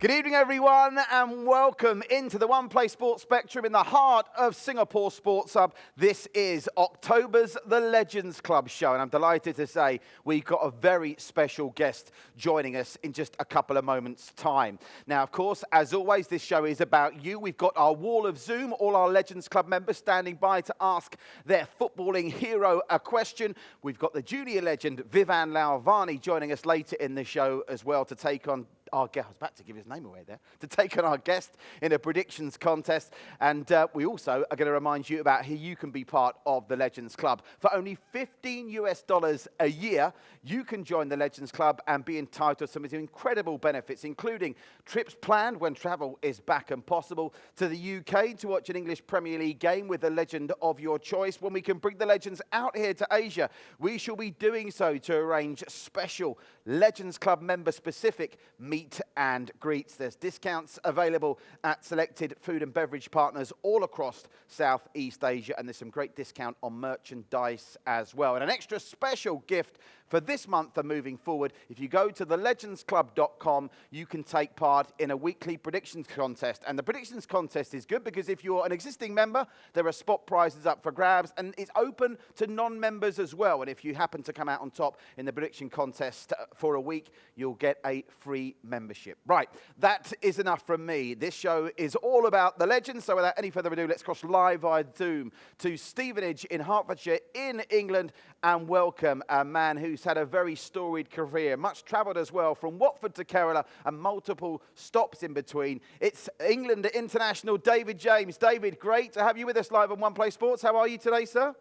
Good evening, everyone, and welcome into the One Play Sports Spectrum in the heart of Singapore Sports Hub. This is October's The Legends Club show, and I'm delighted to say we've got a very special guest joining us in just a couple of moments' time. Now, of course, as always, this show is about you. We've got our wall of Zoom, all our Legends Club members standing by to ask their footballing hero a question. We've got the junior legend, Vivan Lalvani, joining us later in the show as well to take on our guest. I was about to give his name away there. To take on our guest in a predictions contest. And we also are going to remind you about how you can be part of the Legends Club. For only $15 a year, you can join the Legends Club and be entitled to some incredible benefits, including trips planned when travel is back and possible, to the UK to watch an English Premier League game with a legend of your choice. When we can bring the legends out here to Asia, we shall be doing so to arrange special Legends Club member-specific meet and greets. There's discounts available at selected food and beverage partners all across Southeast Asia, and there's some great discount on merchandise as well. And an extra special gift for this month and moving forward, if you go to thelegendsclub.com, you can take part in a weekly predictions contest. And the predictions contest is good because if you're an existing member, there are spot prizes up for grabs, and it's open to non-members as well. And if you happen to come out on top in the prediction contest for a week, you'll get a free membership. Right, that is enough from me. This show is all about the legends, so without any further ado, let's cross live via Zoom to Stevenage in Hertfordshire in England and welcome a man who's had a very storied career, much travelled as well, from Watford to Kerala and multiple stops in between. It's England International David James. David, great to have you with us live on One Play Sports. How are you today, sir?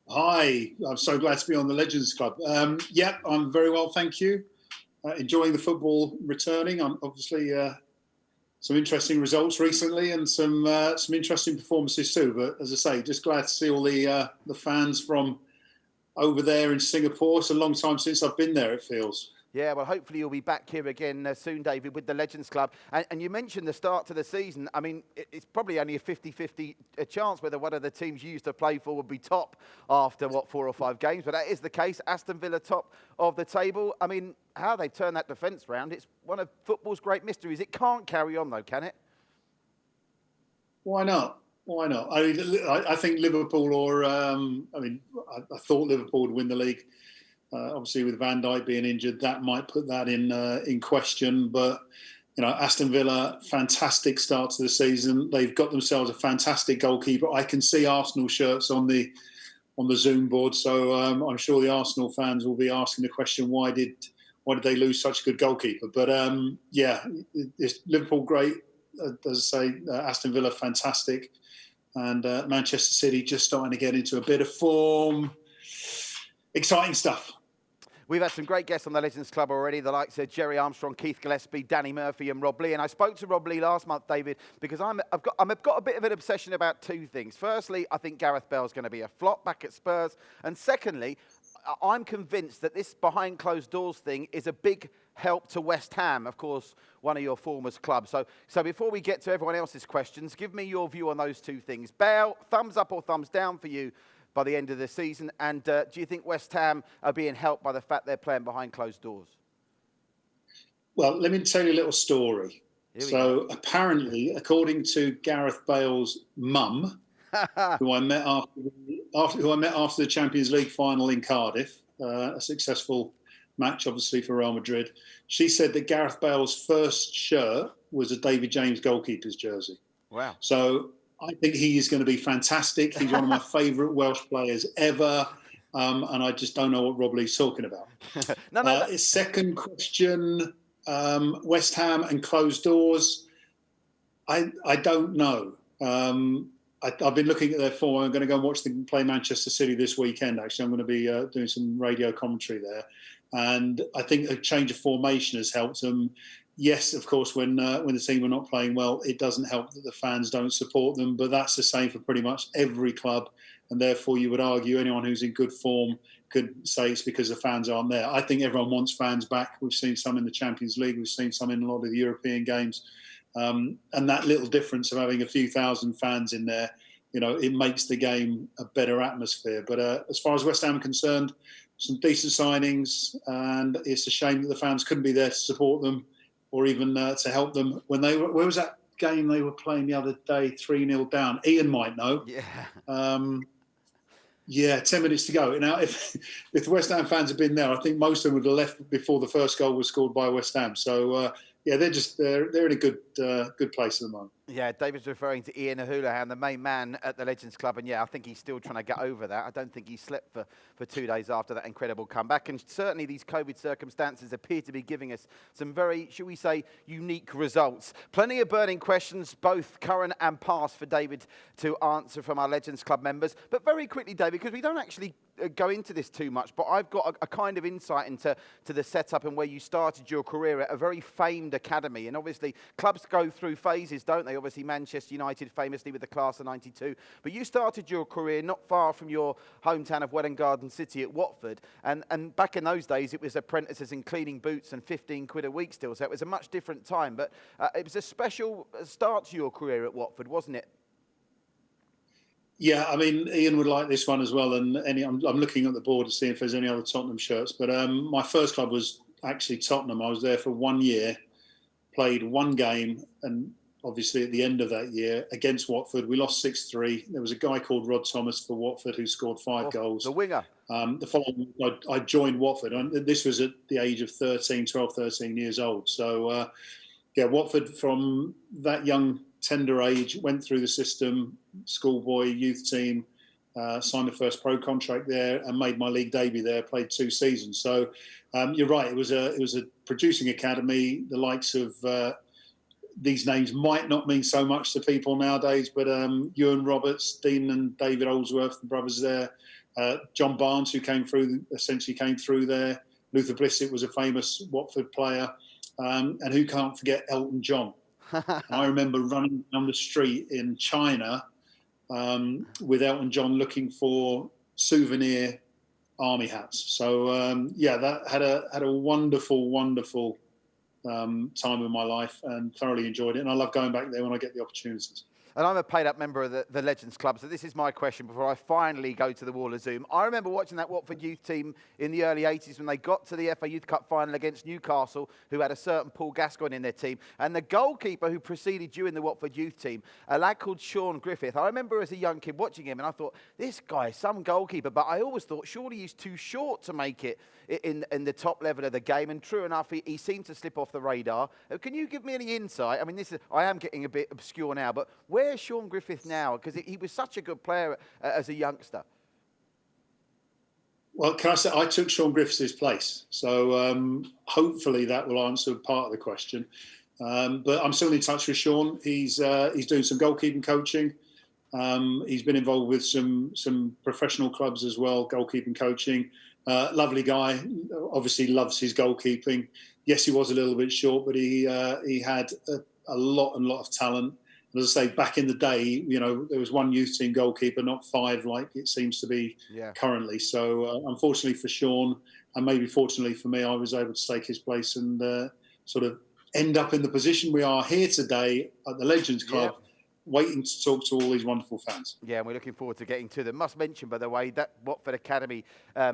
Hi, I'm so glad to be on the Legends Club. Yeah, I'm very well, thank you. Enjoying the football returning. I'm obviously some interesting results recently and some interesting performances too. But as I say, just glad to see all the fans from over there in Singapore. It's a long time since I've been there, it feels. Yeah, well, hopefully you'll be back here again soon, David, with the Legends Club. And you mentioned the start to the season. I mean, it's probably only a 50-50 chance whether one of the teams you used to play for would be top after, 4 or 5 games. But that is the case. Aston Villa top of the table. I mean, how they turn that defence round, it's one of football's great mysteries. It can't carry on, though, can it? Why not? Why not? I think Liverpool I thought Liverpool would win the league. Obviously, with Van Dijk being injured, that might put that in question. But, Aston Villa, fantastic start to the season. They've got themselves a fantastic goalkeeper. I can see Arsenal shirts on the Zoom board. So I'm sure the Arsenal fans will be asking the question, why did they lose such a good goalkeeper? But, it's Liverpool great. As I say, Aston Villa, fantastic. And Manchester City just starting to get into a bit of form. Exciting stuff. We've had some great guests on the Legends Club already, the likes of Jerry Armstrong, Keith Gillespie, Danny Murphy and Rob Lee. And I spoke to Rob Lee last month, David, because I've got a bit of an obsession about 2 things. Firstly, I think Gareth Bale's going to be a flop back at Spurs. And secondly, I'm convinced that this behind closed doors thing is a big help to West Ham, of course, one of your former clubs. So before we get to everyone else's questions, give me your view on those 2 things. Bale, thumbs up or thumbs down for you by the end of the season? And do you think West Ham are being helped by the fact they're playing behind closed doors? Well, let me tell you a little story. So apparently, according to Gareth Bale's mum, who I met after the Champions League final in Cardiff, a successful match, obviously, for Real Madrid, she said that Gareth Bale's first shirt was a David James goalkeeper's jersey. Wow. So I think he is going to be fantastic. He's one of my favourite Welsh players ever. And I just don't know what Rob Lee's talking about. His second question, West Ham and closed doors. I don't know. I've been looking at their form. I'm going to go and watch them play Manchester City this weekend, actually. I'm going to be doing some radio commentary there. And I think a change of formation has helped them. Yes, of course, when the team are not playing well, it doesn't help that the fans don't support them. But that's the same for pretty much every club. And therefore, you would argue anyone who's in good form could say it's because the fans aren't there. I think everyone wants fans back. We've seen some in the Champions League. We've seen some in a lot of the European games. And that little difference of having a few thousand fans in there, it makes the game a better atmosphere. But as far as West Ham are concerned, some decent signings. And it's a shame that the fans couldn't be there to support them. or even to help them when they were. Where was that game they were playing the other day? 3-0 down. Ian might know. Yeah. 10 minutes to go. Now, if the West Ham fans had been there, I think most of them would have left before the first goal was scored by West Ham. So they're in a good place at the moment. Yeah, David's referring to Ian Houlihan, the main man at the Legends Club, and I think he's still trying to get over that. I don't think he slept for 2 days after that incredible comeback, and certainly these COVID circumstances appear to be giving us some very, shall we say, unique results. Plenty of burning questions, both current and past, for David to answer from our Legends Club members. But very quickly, David, because we don't actually go into this too much, but I've got a kind of insight into the setup and where you started your career at a very famed academy. And obviously, clubs go through phases, don't they? Obviously, Manchester United famously with the class of '92. But you started your career not far from your hometown of Welwyn Garden City at Watford. And back in those days, it was apprentices in cleaning boots and 15 quid a week still. So it was a much different time. But it was a special start to your career at Watford, wasn't it? Yeah, I mean, Ian would like this one as well. And I'm looking at the board to see if there's any other Tottenham shirts. But my first club was actually Tottenham. I was there for 1 year, played one game, and obviously at the end of that year against Watford, we lost 6-3. There was a guy called Rod Thomas for Watford who scored 5 goals. The winger. The following week, I joined Watford. And this was at the age of 12, 13 years old. So, Watford from that young, tender age, went through the system, schoolboy, youth team, signed the first pro contract there and made my league debut there, played 2 seasons. So you're right, it was a producing academy. The likes of these names might not mean so much to people nowadays, but Ewan Roberts, Dean and David Oldsworth, the brothers there, John Barnes, who essentially came through there. Luther Blissett was a famous Watford player, and who can't forget Elton John. I remember running down the street in China with Elton John looking for souvenir army hats. So that had a wonderful, wonderful time in my life and thoroughly enjoyed it. And I love going back there when I get the opportunities. And I'm a paid-up member of the Legends Club, so this is my question before I finally go to the Wall of Zoom. I remember watching that Watford youth team in the early 80s when they got to the FA Youth Cup final against Newcastle, who had a certain Paul Gascoigne in their team. And the goalkeeper who preceded you in the Watford youth team, a lad called Sean Griffith. I remember as a young kid watching him, and I thought, this guy is some goalkeeper. But I always thought, surely he's too short to make it in the top level of the game. And true enough, he seemed to slip off the radar. Can you give me any insight? I mean, I am getting a bit obscure now, but where's Sean Griffith now? Because he was such a good player as a youngster. Well, can I say, I took Sean Griffith's place. So hopefully that will answer part of the question. But I'm still in touch with Sean. He's doing some goalkeeping coaching. He's been involved with some professional clubs as well, goalkeeping coaching. Lovely guy, obviously loves his goalkeeping. Yes, he was a little bit short, but he had a lot of talent. And as I say, back in the day, there was one youth team goalkeeper, not 5 like it seems to be currently. So unfortunately for Sean, and maybe fortunately for me, I was able to take his place and sort of end up in the position we are here today at the Legends Club. Waiting to talk to all these wonderful fans. Yeah, and we're looking forward to getting to them. Must mention, by the way, that Watford Academy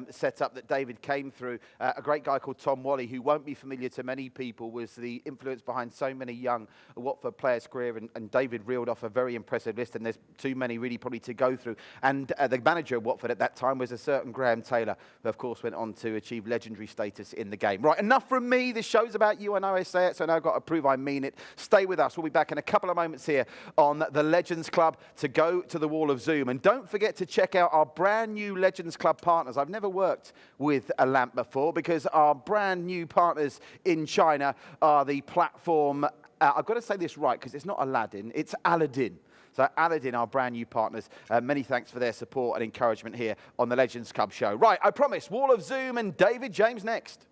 setup that David came through, a great guy called Tom Wally, who won't be familiar to many people, was the influence behind so many young Watford players' career, and David reeled off a very impressive list, and there's too many really probably to go through. And the manager of Watford at that time was a certain Graham Taylor, who of course went on to achieve legendary status in the game. Right, enough from me. This show's about you. I know I say it, so now I've got to prove I mean it. Stay with us. We'll be back in a couple of moments here on the Legends Club to go to the Wall of Zoom. And don't forget to check out our brand new Legends Club partners. I've never worked with a lamp before because our brand new partners in China are the platform, I've got to say this right because it's not Aladdin, it's Aladdin. So Aladdin, our brand new partners, many thanks for their support and encouragement here on the Legends Club show. Right, I promise, Wall of Zoom and David James next.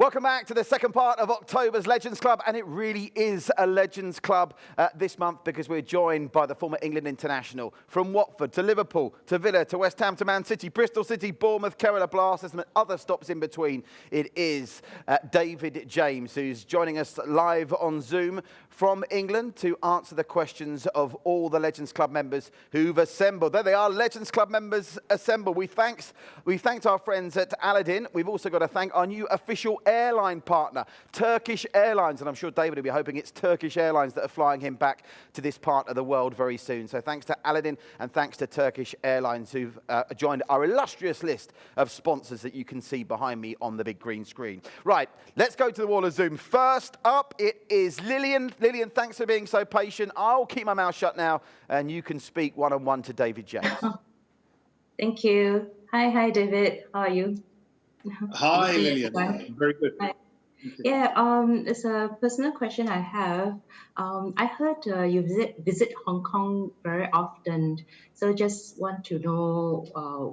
Welcome back to the second part of October's Legends Club, and it really is a Legends Club this month because we're joined by the former England international from Watford to Liverpool to Villa to West Ham to Man City, Bristol City, Bournemouth, Kerala Blasters, and other stops in between. It is David James who's joining us live on Zoom from England to answer the questions of all the Legends Club members who've assembled. There they are, Legends Club members assembled. We thanked our friends at Aladdin. We've also got to thank our new official airline partner, Turkish Airlines, and I'm sure David will be hoping it's Turkish Airlines that are flying him back to this part of the world very soon. So thanks to Aladdin and thanks to Turkish Airlines who've joined our illustrious list of sponsors that you can see behind me on the big green screen. Right, let's go to the wall of Zoom. First up, it is Lillian. Lillian, thanks for being so patient. I'll keep my mouth shut now and you can speak one-on-one to David James. Thank you. Hi, David. How are you? Hi, Lillian. Very good. Hi. Yeah, it's a personal question I have. I heard you visit Hong Kong very often, so just want to know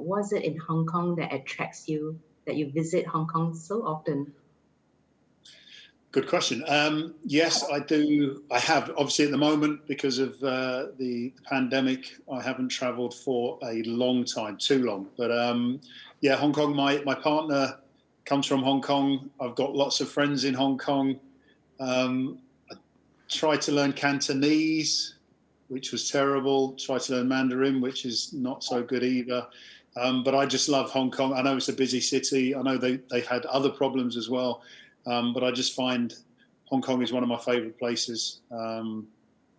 what's it in Hong Kong that attracts you, that you visit Hong Kong so often? Good question. Yes, I do. I have, obviously, at the moment, because of the pandemic, I haven't travelled for a long time, too long. But yeah, Hong Kong, my partner comes from Hong Kong. I've got lots of friends in Hong Kong. I tried to learn Cantonese, which was terrible. Tried to learn Mandarin, which is not so good either. But I just love Hong Kong. I know it's a busy city. I know they've had other problems as well. But I just find Hong Kong is one of my favourite places.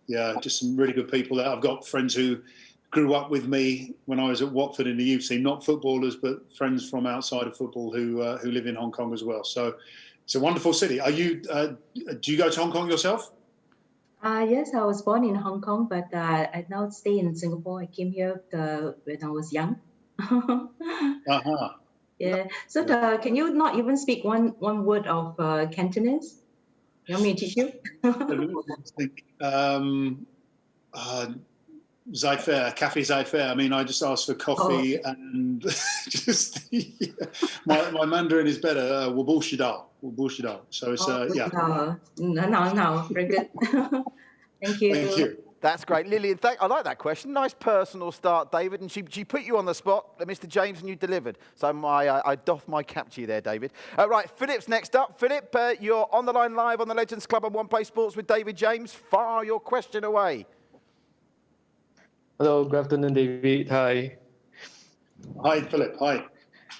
Yeah, just some really good people there. I've got friends who grew up with me when I was at Watford in the youth team, not footballers, but friends from outside of football who live in Hong Kong as well. So it's a wonderful city. Are you? Do you go to Hong Kong yourself? Yes, I was born in Hong Kong, but I now stay in Singapore. I came here when I was young. Uh-huh. Yeah. So can you not even speak one word of Cantonese? You want me to teach you? Zaifer, Cafe Zaifer. I mean, I just asked for coffee and just my Mandarin is better. Wubushidao. So it's yeah. No, very good. Thank you. Thank you. That's great. Lillian, I like that question. Nice personal start, David. And she put you on the spot, Mr. James, and you delivered. So I doff my cap to you there, David. Right, Philip's next up. Philip, you're on the line live on the Legends Club on One Play Sports with David James. Fire your question away. Hello, good afternoon, David. Hi. Hi, Philip. Hi.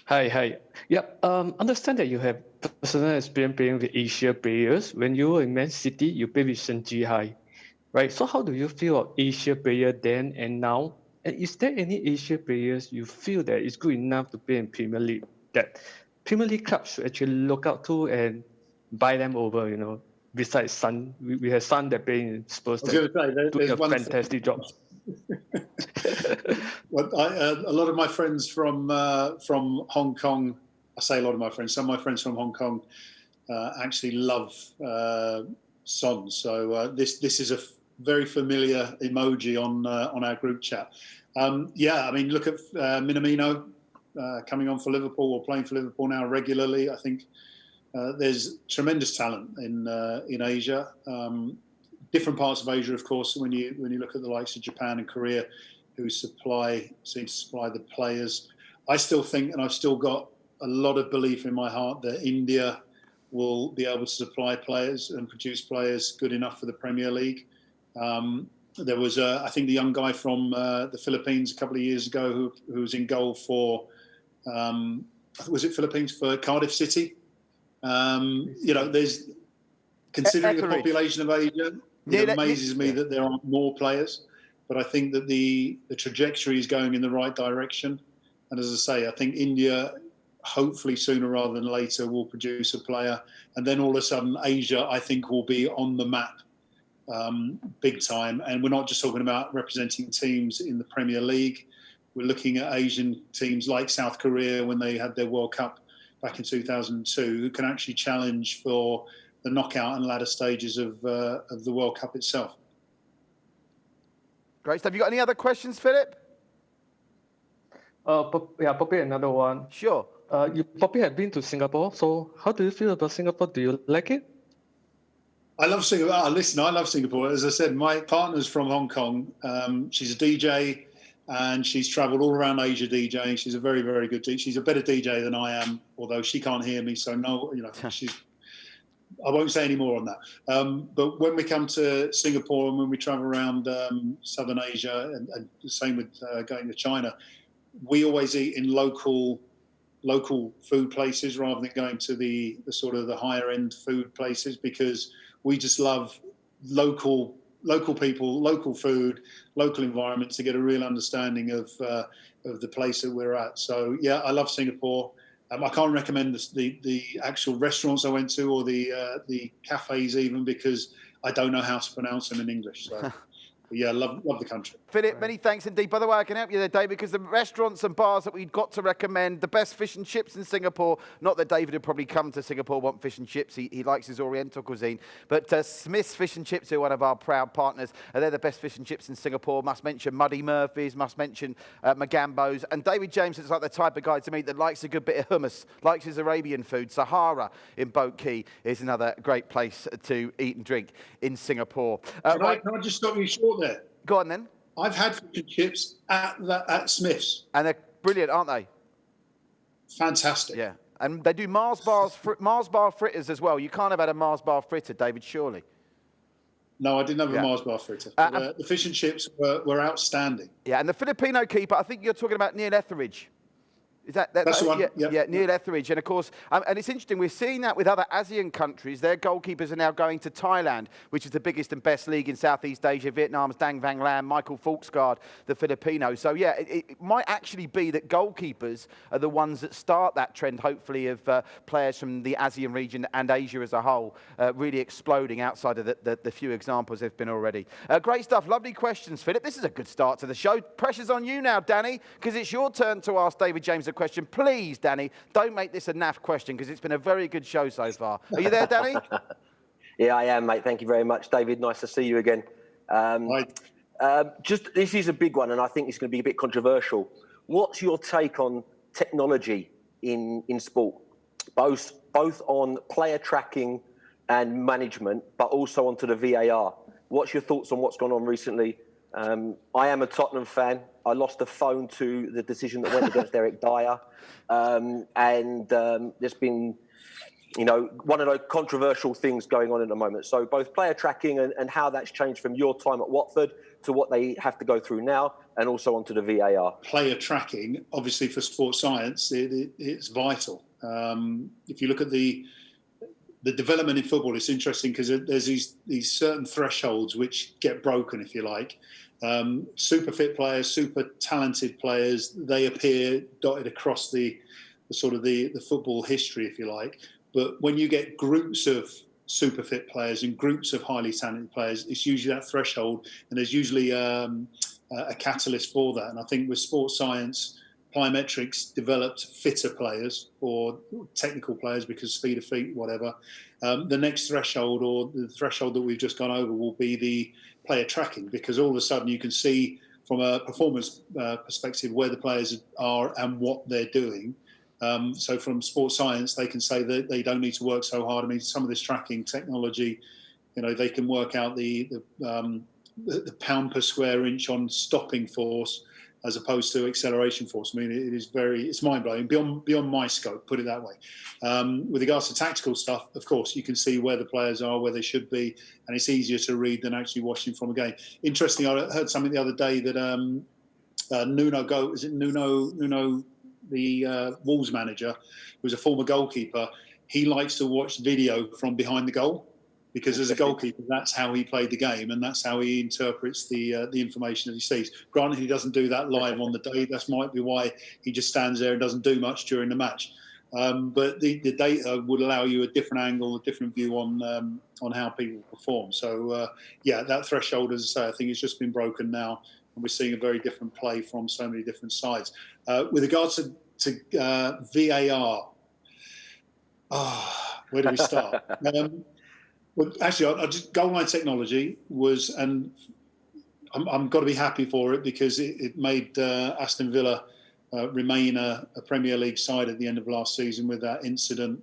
Hi. Yeah, understand that you have personal experience playing with Asia players. When you were in Man City, you played with Shen Jihai. Right, so how do you feel about Asia player then and now? And is there any Asia players you feel that is good enough to play in Premier League that Premier League clubs should actually look out to and buy them over, you know? Besides Son, we have Son that play in Spurs that doing a fantastic job. Well, a lot of my friends from Hong Kong, I say a lot of my friends, some of my friends from Hong Kong actually love Son. So this is a very familiar emoji on our group chat. Yeah, I mean, look at Minamino coming on for Liverpool or playing for Liverpool now regularly. I think there's tremendous talent in Asia. Different parts of Asia, of course, when you look at the likes of Japan and Korea, who seem to supply the players. I still think, and I've still got a lot of belief in my heart that India will be able to supply players and produce players good enough for the Premier League. There was, I think, the young guy from the Philippines a couple of years ago who was in goal for, was it Philippines, for Cardiff City? You know, there's, considering the population of Asia, it amazes me that there aren't more players. But I think that the trajectory is going in the right direction. And as I say, I think India, hopefully sooner rather than later, will produce a player. And then all of a sudden, Asia, I think, will be on the map big time. And we're not just talking about representing teams in the Premier League. We're looking at Asian teams like South Korea when they had their World Cup back in 2002, who can actually challenge for the knockout and ladder stages of the World Cup itself. Great stuff. Have you got any other questions, Philip? Yeah, probably another one. Sure. You probably have been to Singapore. So how do you feel about Singapore? Do you like it? I love Singapore. Listen, I love Singapore. As I said, my partner's from Hong Kong. She's a DJ, and she's travelled all around Asia DJing. She's a very, very good DJ. She's a better DJ than I am, although she can't hear me. So no, I won't say any more on that. But when we come to Singapore and when we travel around Southern Asia, and the same with going to China, we always eat in local food places rather than going to the sort of the higher end food places, because we just love local people, local food, local environment to get a real understanding of the place that we're at. So yeah, I love Singapore. I can't recommend the actual restaurants I went to or the cafes even, because I don't know how to pronounce them in English. So yeah, love the country. Philip, many thanks indeed. By the way, I can help you there, Dave, because the restaurants and bars that we've got to recommend, the best fish and chips in Singapore, not that David would probably come to Singapore, want fish and chips, he likes his Oriental cuisine, but Smith's Fish and Chips, who are one of our proud partners, they're the best fish and chips in Singapore. Must mention Muddy Murphy's, must mention Magambo's, and David James is like the type of guy to me that likes a good bit of hummus, likes his Arabian food. Sahara in Boat Quay is another great place to eat and drink in Singapore. Can I just stop you short there? Go on then. I've had fish and chips at Smith's. And they're brilliant, aren't they? Fantastic. Yeah. And they do Mars bar fritters as well. You can't have had a Mars bar fritter, David, surely. No, I didn't have a Mars bar fritter. The fish and chips were outstanding. Yeah, and the Filipino keeper, I think you're talking about Neil Etheridge. Is that's the one? Yeah, Neil Etheridge. And of course, and it's interesting, we're seeing that with other ASEAN countries. Their goalkeepers are now going to Thailand, which is the biggest and best league in Southeast Asia. Vietnam's Dang Vang Lam, Michael Fulksgaard, the Filipino. So yeah, it might actually be that goalkeepers are the ones that start that trend, hopefully, of players from the ASEAN region and Asia as a whole really exploding outside of the few examples there have been already. Great stuff. Lovely questions, Philip. This is a good start to the show. Pressure's on you now, Danny, because it's your turn to ask David James a question. Please, Danny, don't make this a naff question, because it's been a very good show so far. Are you there, Danny? Yeah, I am, mate. Thank you very much, David. Nice to see you again. This is a big one, and I think it's going to be a bit controversial. What's your take on technology in sport, both on player tracking and management, but also onto the VAR? What's your thoughts on what's gone on recently? I am a Tottenham fan. I lost a phone to the decision that went against Eric Dyer. And there's been, one of those controversial things going on at the moment. So both player tracking and how that's changed from your time at Watford to what they have to go through now, and also onto the VAR. Player tracking, obviously for sports science, it's vital. If you look at the development in football, it's interesting because there's these certain thresholds which get broken, if you like. Super fit players, super talented players, they appear dotted across the football history, if you like. But when you get groups of super fit players and groups of highly talented players, it's usually that threshold, and there's usually a catalyst for that. And I think with sports science, plyometrics developed fitter players or technical players because speed of feet, whatever. The next threshold, or the threshold that we've just gone over, will be the player tracking, because all of a sudden you can see from a performance perspective where the players are and what they're doing. So from sports science, they can say that they don't need to work so hard. I mean, some of this tracking technology, they can work out the pound per square inch on stopping force as opposed to acceleration force. I mean, it's mind-blowing, beyond my scope, put it that way. With regards to tactical stuff, of course, you can see where the players are, where they should be, and it's easier to read than actually watching from a game. Interestingly, I heard something the other day that Nuno, the Wolves manager, who's a former goalkeeper, he likes to watch video from behind the goal, because as a goalkeeper, that's how he played the game, and that's how he interprets the information that he sees. Granted, he doesn't do that live on the day. That might be why he just stands there and doesn't do much during the match. But the data would allow you a different angle, a different view on how people perform. So, that threshold, as I say, I think it's just been broken now, and we're seeing a very different play from so many different sides. With regards to VAR, where do we start? Well, actually, goal line technology was, and I'm got to be happy for it, because it made Aston Villa remain a Premier League side at the end of last season with that incident.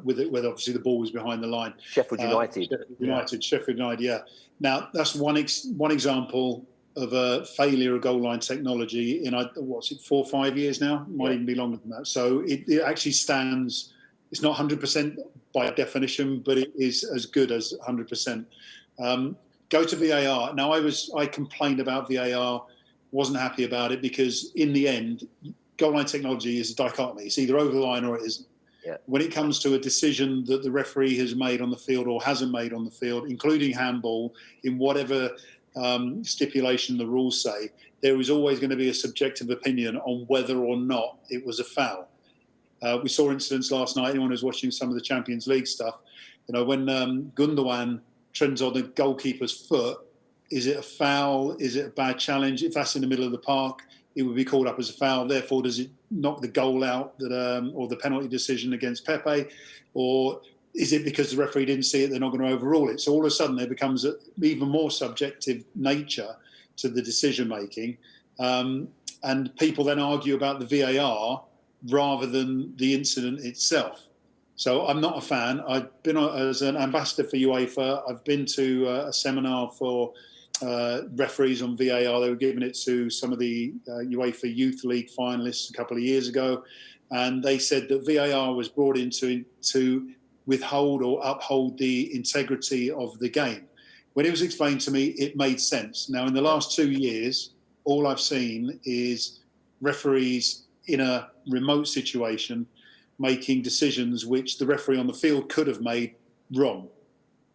With obviously the ball was behind the line. Sheffield United. Sheffield United, yeah. Now, that's one example of a failure of goal line technology in, 4 or 5 years now? Might even be longer than that. So it actually stands, it's not 100% by definition, but it is as good as 100%. Go to VAR. Now, I complained about VAR, wasn't happy about it because in the end, goal line technology is a dichotomy. It's either over the line or it isn't. Yeah. When it comes to a decision that the referee has made on the field or hasn't made on the field, including handball, in whatever stipulation the rules say, there is always going to be a subjective opinion on whether or not it was a foul. We saw incidents last night. Anyone who's watching some of the Champions League stuff, when Gundogan trends on the goalkeeper's foot, is it a foul? Is it a bad challenge? If that's in the middle of the park, it would be called up as a foul. Therefore, does it knock the goal out or the penalty decision against Pepe? Or is it because the referee didn't see it, they're not going to overrule it? So all of a sudden there becomes an even more subjective nature to the decision-making. And people then argue about the VAR rather than the incident itself. So I'm not a fan. I've been as an ambassador for UEFA. I've been to a seminar for referees on VAR. They were giving it to some of the UEFA Youth League finalists a couple of years ago, and they said that VAR was brought in to withhold or uphold the integrity of the game. When it was explained to me, it made sense. Now, in the last 2 years, all I've seen is referees in a remote situation making decisions which the referee on the field could have made wrong.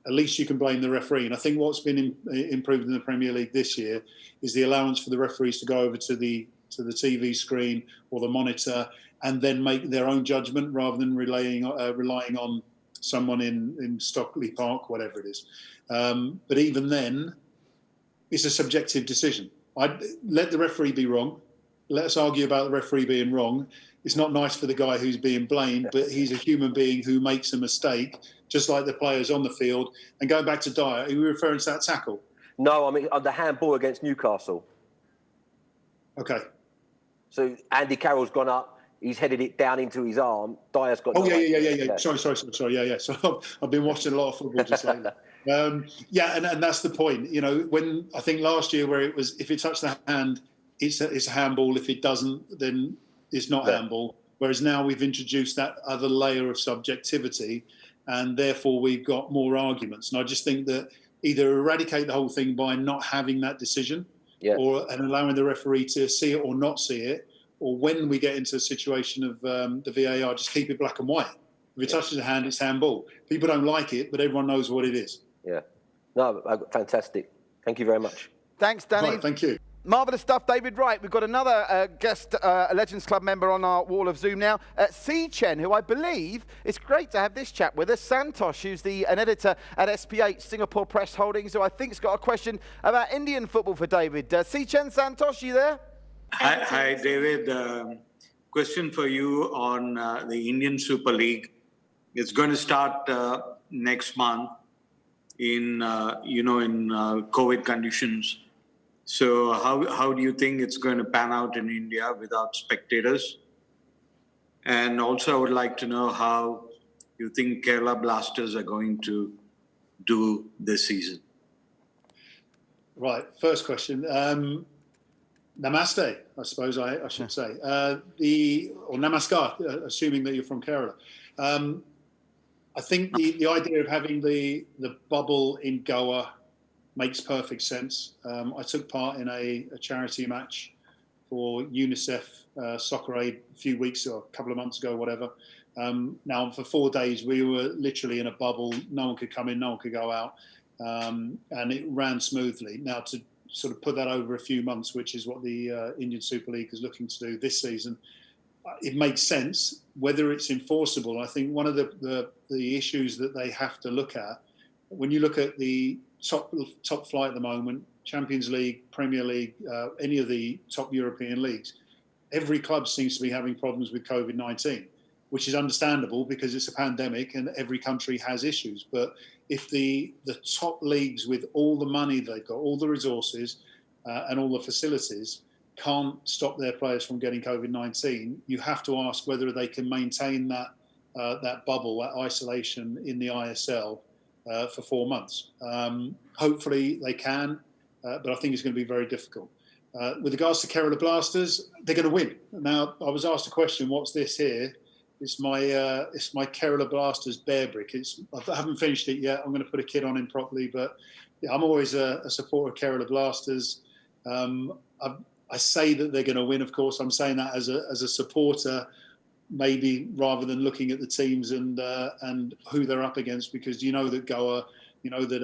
At least you can blame the referee. And I think what's been improved in the Premier League this year is the allowance for the referees to go over to the TV screen or the monitor and then make their own judgment rather than relying on someone in Stockley Park, whatever it is. But even then, it's a subjective decision. I'd let the referee be wrong. Let us argue about the referee being wrong. It's not nice for the guy who's being blamed, but he's a human being who makes a mistake, just like the players on the field. And going back to Dyer, are you referring to that tackle? No, I mean the handball against Newcastle. Okay. So Andy Carroll's gone up. He's headed it down into his arm. Dyer's got. Oh yeah. Sorry. Yeah. So I've been watching a lot of football just lately. And that's the point. When I think last year where it was, if it touched the hand, it's a handball. If it doesn't, then it's not handball. Whereas now we've introduced that other layer of subjectivity, and therefore we've got more arguments. And I just think that either eradicate the whole thing by not having that decision, and allowing the referee to see it or not see it, or when we get into a situation of the VAR, just keep it black and white. If it touches the hand, it's handball. People don't like it, but everyone knows what it is. Yeah. No, fantastic. Thank you very much. Thanks, Danny. Right, thank you. Marvellous stuff, David. Right, we've got another guest, a Legends Club member on our wall of Zoom now, C. Chen, who I believe, it's great to have this chap with us, Santosh, who's an editor at SPH, Singapore Press Holdings, who I think's got a question about Indian football for David. C. Chen, Santosh, you there? Hi, David. Question for you on the Indian Super League. It's going to start next month in COVID conditions. So how do you think it's going to pan out in India without spectators? And also I would like to know how you think Kerala Blasters are going to do this season. Right, first question. Namaste, I suppose I should say. Or Namaskar, assuming that you're from Kerala. I think the idea of having the bubble in Goa makes perfect sense. I took part in a charity match for UNICEF Soccer Aid a few weeks or a couple of months ago, whatever. Now, for 4 days, we were literally in a bubble. No one could come in, no one could go out. And it ran smoothly. Now, to sort of put that over a few months, which is what the Indian Super League is looking to do this season, it makes sense. Whether it's enforceable, I think one of the issues that they have to look at, when you look at the top flight at the moment, Champions League, Premier League, any of the top European leagues, every club seems to be having problems with COVID-19, which is understandable because it's a pandemic and every country has issues. But if the top leagues with all the money they've got, all the resources and all the facilities, can't stop their players from getting COVID-19, you have to ask whether they can maintain that bubble, that isolation in the ISL for 4 months. Hopefully they can, but I think it's going to be very difficult. With regards to Kerala Blasters, they're going to win. Now, I was asked a question, what's this here? It's my Kerala Blasters bear brick. I haven't finished it yet. I'm going to put a kit on him properly, but yeah, I'm always a supporter of Kerala Blasters. I say that they're going to win, of course. I'm saying that as a supporter, maybe rather than looking at the teams and who they're up against, because you know that Goa, you know that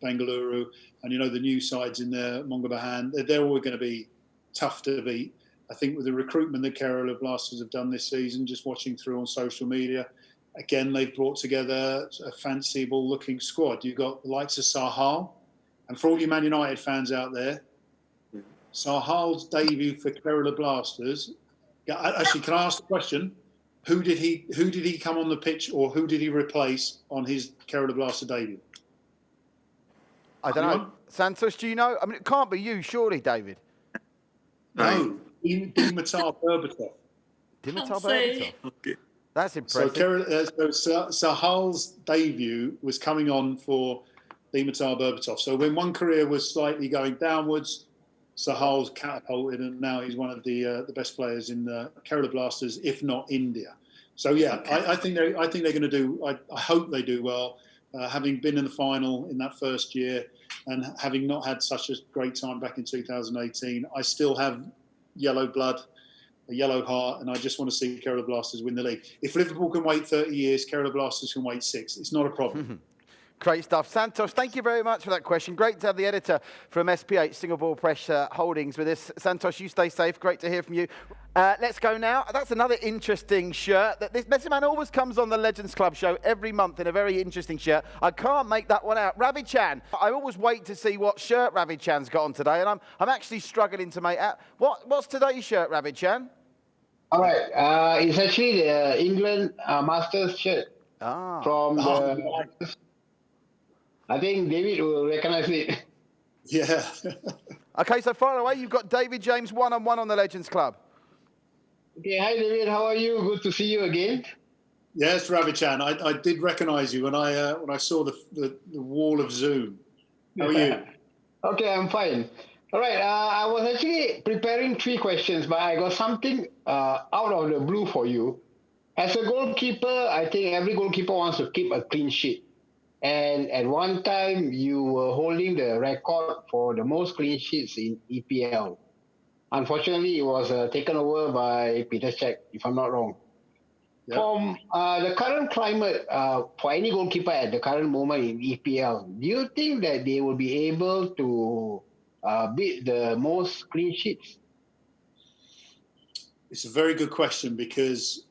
Bengaluru, and you know the new sides in there, Mongabahan, they're all going to be tough to beat. I think with the recruitment that Kerala Blasters have done this season, just watching through on social media, again, they've brought together a fanciful-looking squad. You've got the likes of Sahal, and for all you Man United fans out there, Sahal's debut for Kerala Blasters. Actually, can I ask the question? Who did he come on the pitch, or who did he replace on his Kerala Blaster debut? I don't know. Santosh, do you know? I mean, it can't be you, surely, David. No, Dimitar Berbatov. Dimitar Berbatov. Okay. That's impressive. So Sahal's debut was coming on for Dimitar Berbatov. So when one career was slightly going downwards, Sahal's catapulted, and now he's one of the best players in the Kerala Blasters, if not India. So yeah, okay. I think they're going to do. I hope they do well. Having been in the final in that first year and having not had such a great time back in 2018, I still have yellow blood, a yellow heart, and I just want to see Kerala Blasters win the league. If Liverpool can wait 30 years, Kerala Blasters can wait 6. It's not a problem. Great stuff. Santosh, thank you very much for that question. Great to have the editor from SPH, Singapore Press Holdings, with us. Santosh, you stay safe. Great to hear from you. Let's go now. That's another interesting shirt. This Messi man always comes on the Legends Club show every month in a very interesting shirt. I can't make that one out. Ravi Chan. I always wait to see what shirt Ravi Chan's got on today, and I'm actually struggling to make out. What's today's shirt, Ravi Chan? All right. It's actually the England Masters shirt from the... I think David will recognize it. Yeah. Okay, so far away, you've got David James one-on-one on the Legends Club. Okay, hi David, how are you? Good to see you again. Yes, Ravichan, I did recognise you when I saw the wall of Zoom. How are you? Okay, I'm fine. All right, I was actually preparing 3 questions, but I got something out of the blue for you. As a goalkeeper, I think every goalkeeper wants to keep a clean sheet. And at one time, you were holding the record for the most clean sheets in EPL. Unfortunately, it was taken over by Peter Cech, if I'm not wrong. Yep. From the current climate, for any goalkeeper at the current moment in EPL, do you think that they will be able to beat the most clean sheets? It's a very good question, because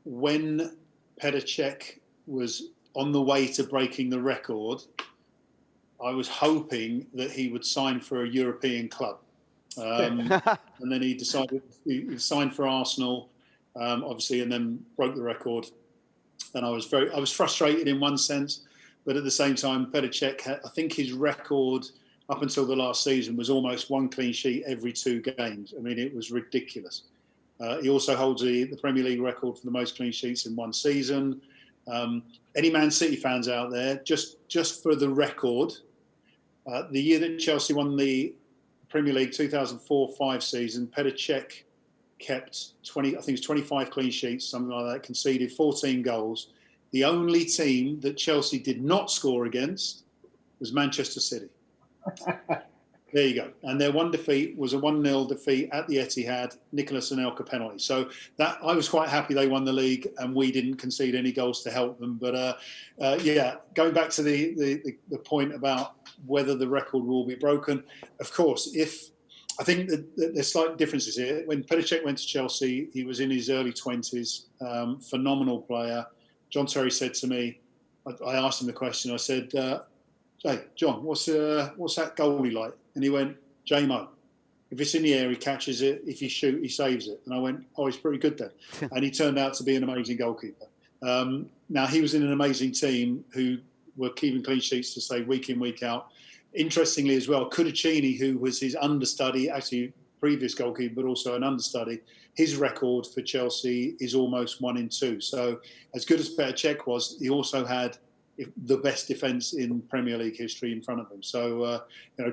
when Petr Cech was on the way to breaking the record, I was hoping that he would sign for a European club. And then he decided he signed for Arsenal, obviously, and then broke the record. And I was frustrated in one sense, but at the same time, Petr Cech, I think his record up until the last season was almost 1 clean sheet every 2 games. I mean, it was ridiculous. He also holds the Premier League record for the most clean sheets in 1 season. Any Man City fans out there, just for the record, the year that Chelsea won the Premier League 2004-05 season, Petr Cech kept 25 clean sheets, something like that, conceded 14 goals. The only team that Chelsea did not score against was Manchester City. There you go. And their one defeat was a 1-0 defeat at the Etihad, Nicolas Anelka penalty. So that I was quite happy they won the league and we didn't concede any goals to help them. But yeah, going back to the point about whether the record will be broken, of course, I think that there's slight differences here. When Petr Cech went to Chelsea, he was in his early 20s, phenomenal player. John Terry said to me, I asked him the question, I said, hey, John, what's that goalie like? And he went, J-Mo. If it's in the air, he catches it. If you shoot, he saves it. And I went, oh, he's pretty good then. And he turned out to be an amazing goalkeeper. Now, he was in an amazing team who were keeping clean sheets to say week in, week out. Interestingly as well, Kudachini, who was his understudy, actually previous goalkeeper, but also an understudy. His record for Chelsea is almost 1 in 2. So as good as Petr Cech was, he also had the best defence in Premier League history in front of him. So,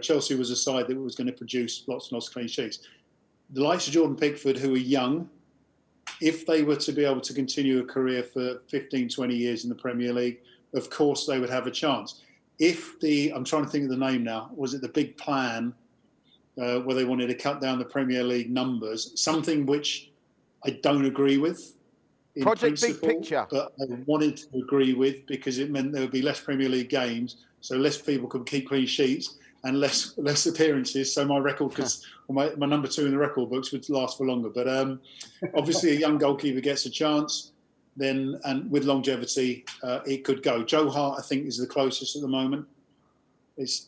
Chelsea was a side that was going to produce lots and lots of clean sheets. The likes of Jordan Pickford, who are young, if they were to be able to continue a career for 15, 20 years in the Premier League, of course they would have a chance. I'm trying to think of the name now, was it the big plan where they wanted to cut down the Premier League numbers, something which I don't agree with in Project principle, Big Picture. but I wanted to agree with because it meant there would be less Premier League games, so less people could keep clean sheets and less appearances, so my record, my number 2 in the record books would last for longer. But obviously a young goalkeeper gets a chance, then, and with longevity, it could go. Joe Hart, I think, is the closest at the moment.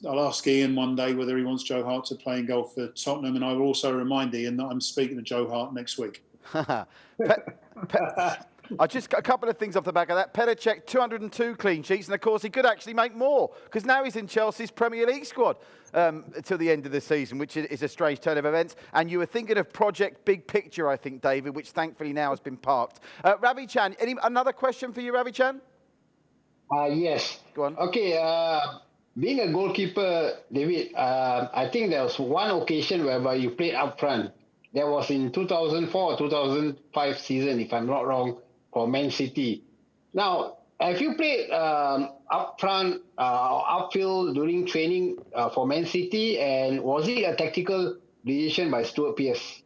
I'll ask Ian one day whether he wants Joe Hart to play in goal for Tottenham, and I will also remind Ian that I'm speaking to Joe Hart next week. Just a couple of things off the back of that. Petr Cech, 202 clean sheets, and of course he could actually make more because now he's in Chelsea's Premier League squad till the end of the season, which is a strange turn of events. And you were thinking of Project Big Picture, I think, David, which thankfully now has been parked. Ravi Chan, another question for you, Ravi Chan? Yes. Go on. Okay. Being a goalkeeper, David, I think there was one occasion whereby you played up front. That was in 2004 or 2005 season, if I'm not wrong, for Man City. Now, have you played up front, upfield during training for Man City, and was it a tactical decision by Stuart Pearce?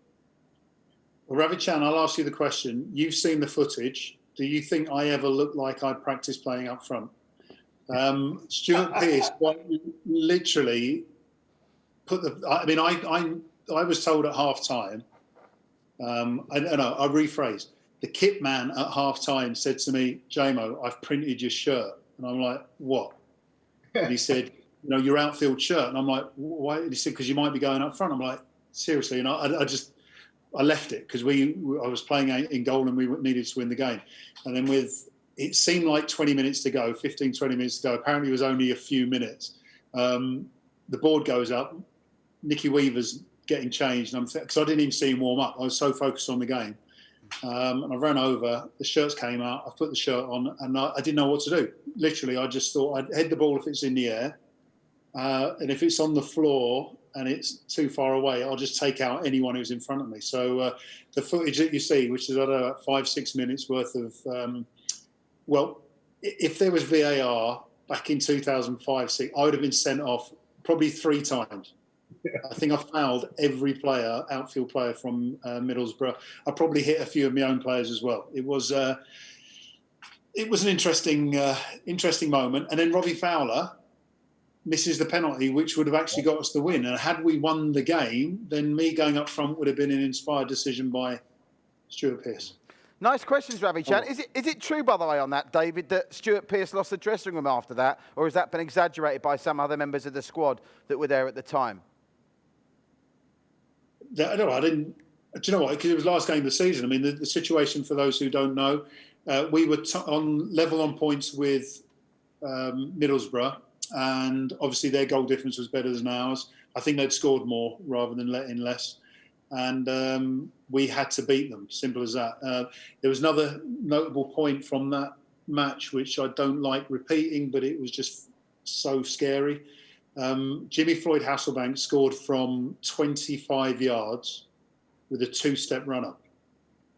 Well, Ravi Chan, I'll ask you the question. You've seen the footage. Do you think I ever looked like I practiced playing up front? Stuart Pearce literally put the... I was told at half-time, I rephrase, the kit man at half-time said to me, "Jamo, I've printed your shirt." And I'm like, "What?" And he said, "Your outfield shirt." And I'm like, "Why?" And he said, "Because you might be going up front." I'm like, "Seriously?" And I left it because I was playing in goal and we needed to win the game. And then it seemed like 20 minutes to go, 15, 20 minutes to go. Apparently it was only a few minutes. The board goes up. Nicky Weaver's getting changed. Because I didn't even see him warm up. I was so focused on the game. And I ran over. The shirts came out. I put the shirt on and I didn't know what to do. Literally, I just thought I'd head the ball if it's in the air. And if it's on the floor and it's too far away, I'll just take out anyone who's in front of me. So the footage that you see, which is, I don't know, 5-6 minutes worth of... if there was VAR back in 2005-6, I would have been sent off probably 3 times. I think I fouled every outfield player from Middlesbrough. I probably hit a few of my own players as well. It was an interesting moment. And then Robbie Fowler misses the penalty, which would have actually got us the win. And had we won the game, then me going up front would have been an inspired decision by Stuart Pearce. Nice questions, Ravi Chan. Is it true, by the way, on that, David, that Stuart Pearce lost the dressing room after that, or has that been exaggerated by some other members of the squad that were there at the time? No, I didn't. Do you know what? Because it was last game of the season. I mean, the situation, for those who don't know, we were level on points with Middlesbrough, and obviously their goal difference was better than ours. I think they'd scored more rather than let in less. And we had to beat them, simple as that. There was another notable point from that match, which I don't like repeating, but it was just so scary. Jimmy Floyd Hasselbank scored from 25 yards with a 2-step run-up.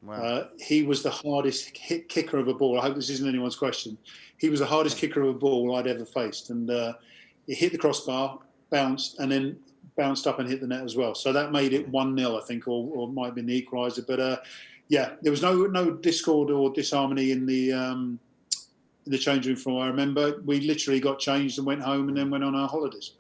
Wow. He was the hardest kicker of a ball. I hope this isn't anyone's question. He was the hardest kicker of a ball I'd ever faced. And it hit the crossbar, bounced, and then bounced up and hit the net as well. So that made it 1-0, I think, or might have been the equaliser. But there was no discord or disharmony in the change room from what I remember. We literally got changed and went home and then went on our holidays.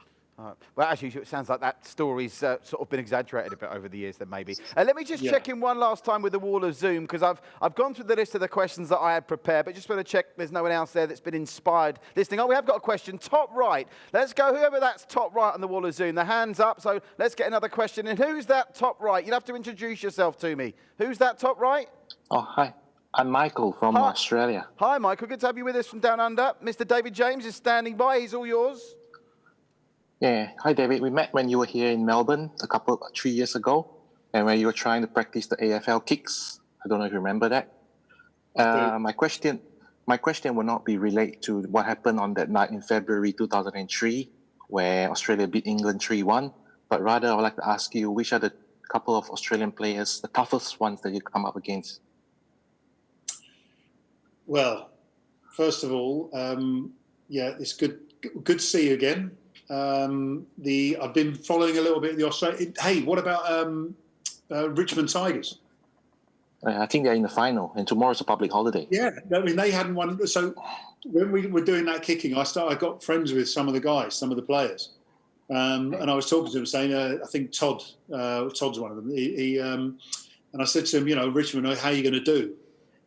Well, actually, it sounds like that story's sort of been exaggerated a bit over the years then maybe. Let me just check in one last time with the wall of Zoom, because I've gone through the list of the questions that I had prepared, but just want to check there's no one else there that's been inspired listening. Oh, we have got a question. Top right. Let's go, whoever that's top right on the wall of Zoom. The hand's up, so let's get another question. And who's that top right? You'll have to introduce yourself to me. Who's that top right? Oh, hi. I'm Michael from Australia. Hi, Michael. Good to have you with us from down under. Mr. David James is standing by. He's all yours. Yeah. Hi, David. We met when you were here in Melbourne 3 years ago. and where you were trying to practice the AFL kicks. I don't know if you remember that. My question will not be related to what happened on that night in February 2003, where Australia beat England 3-1, but rather I would like to ask you, which are the couple of Australian players, the toughest ones that you come up against? Well, first of all, it's good to see you again. I've been following a little bit of the Australian. Hey, what about Richmond Tigers? I think they're in the final, and tomorrow's a public holiday. Yeah, I mean they hadn't won. So when we were doing that kicking, I got friends with some of the guys, some of the players, and I was talking to them, saying, I think Todd's one of them. And I said to him, Richmond, how are you going to do?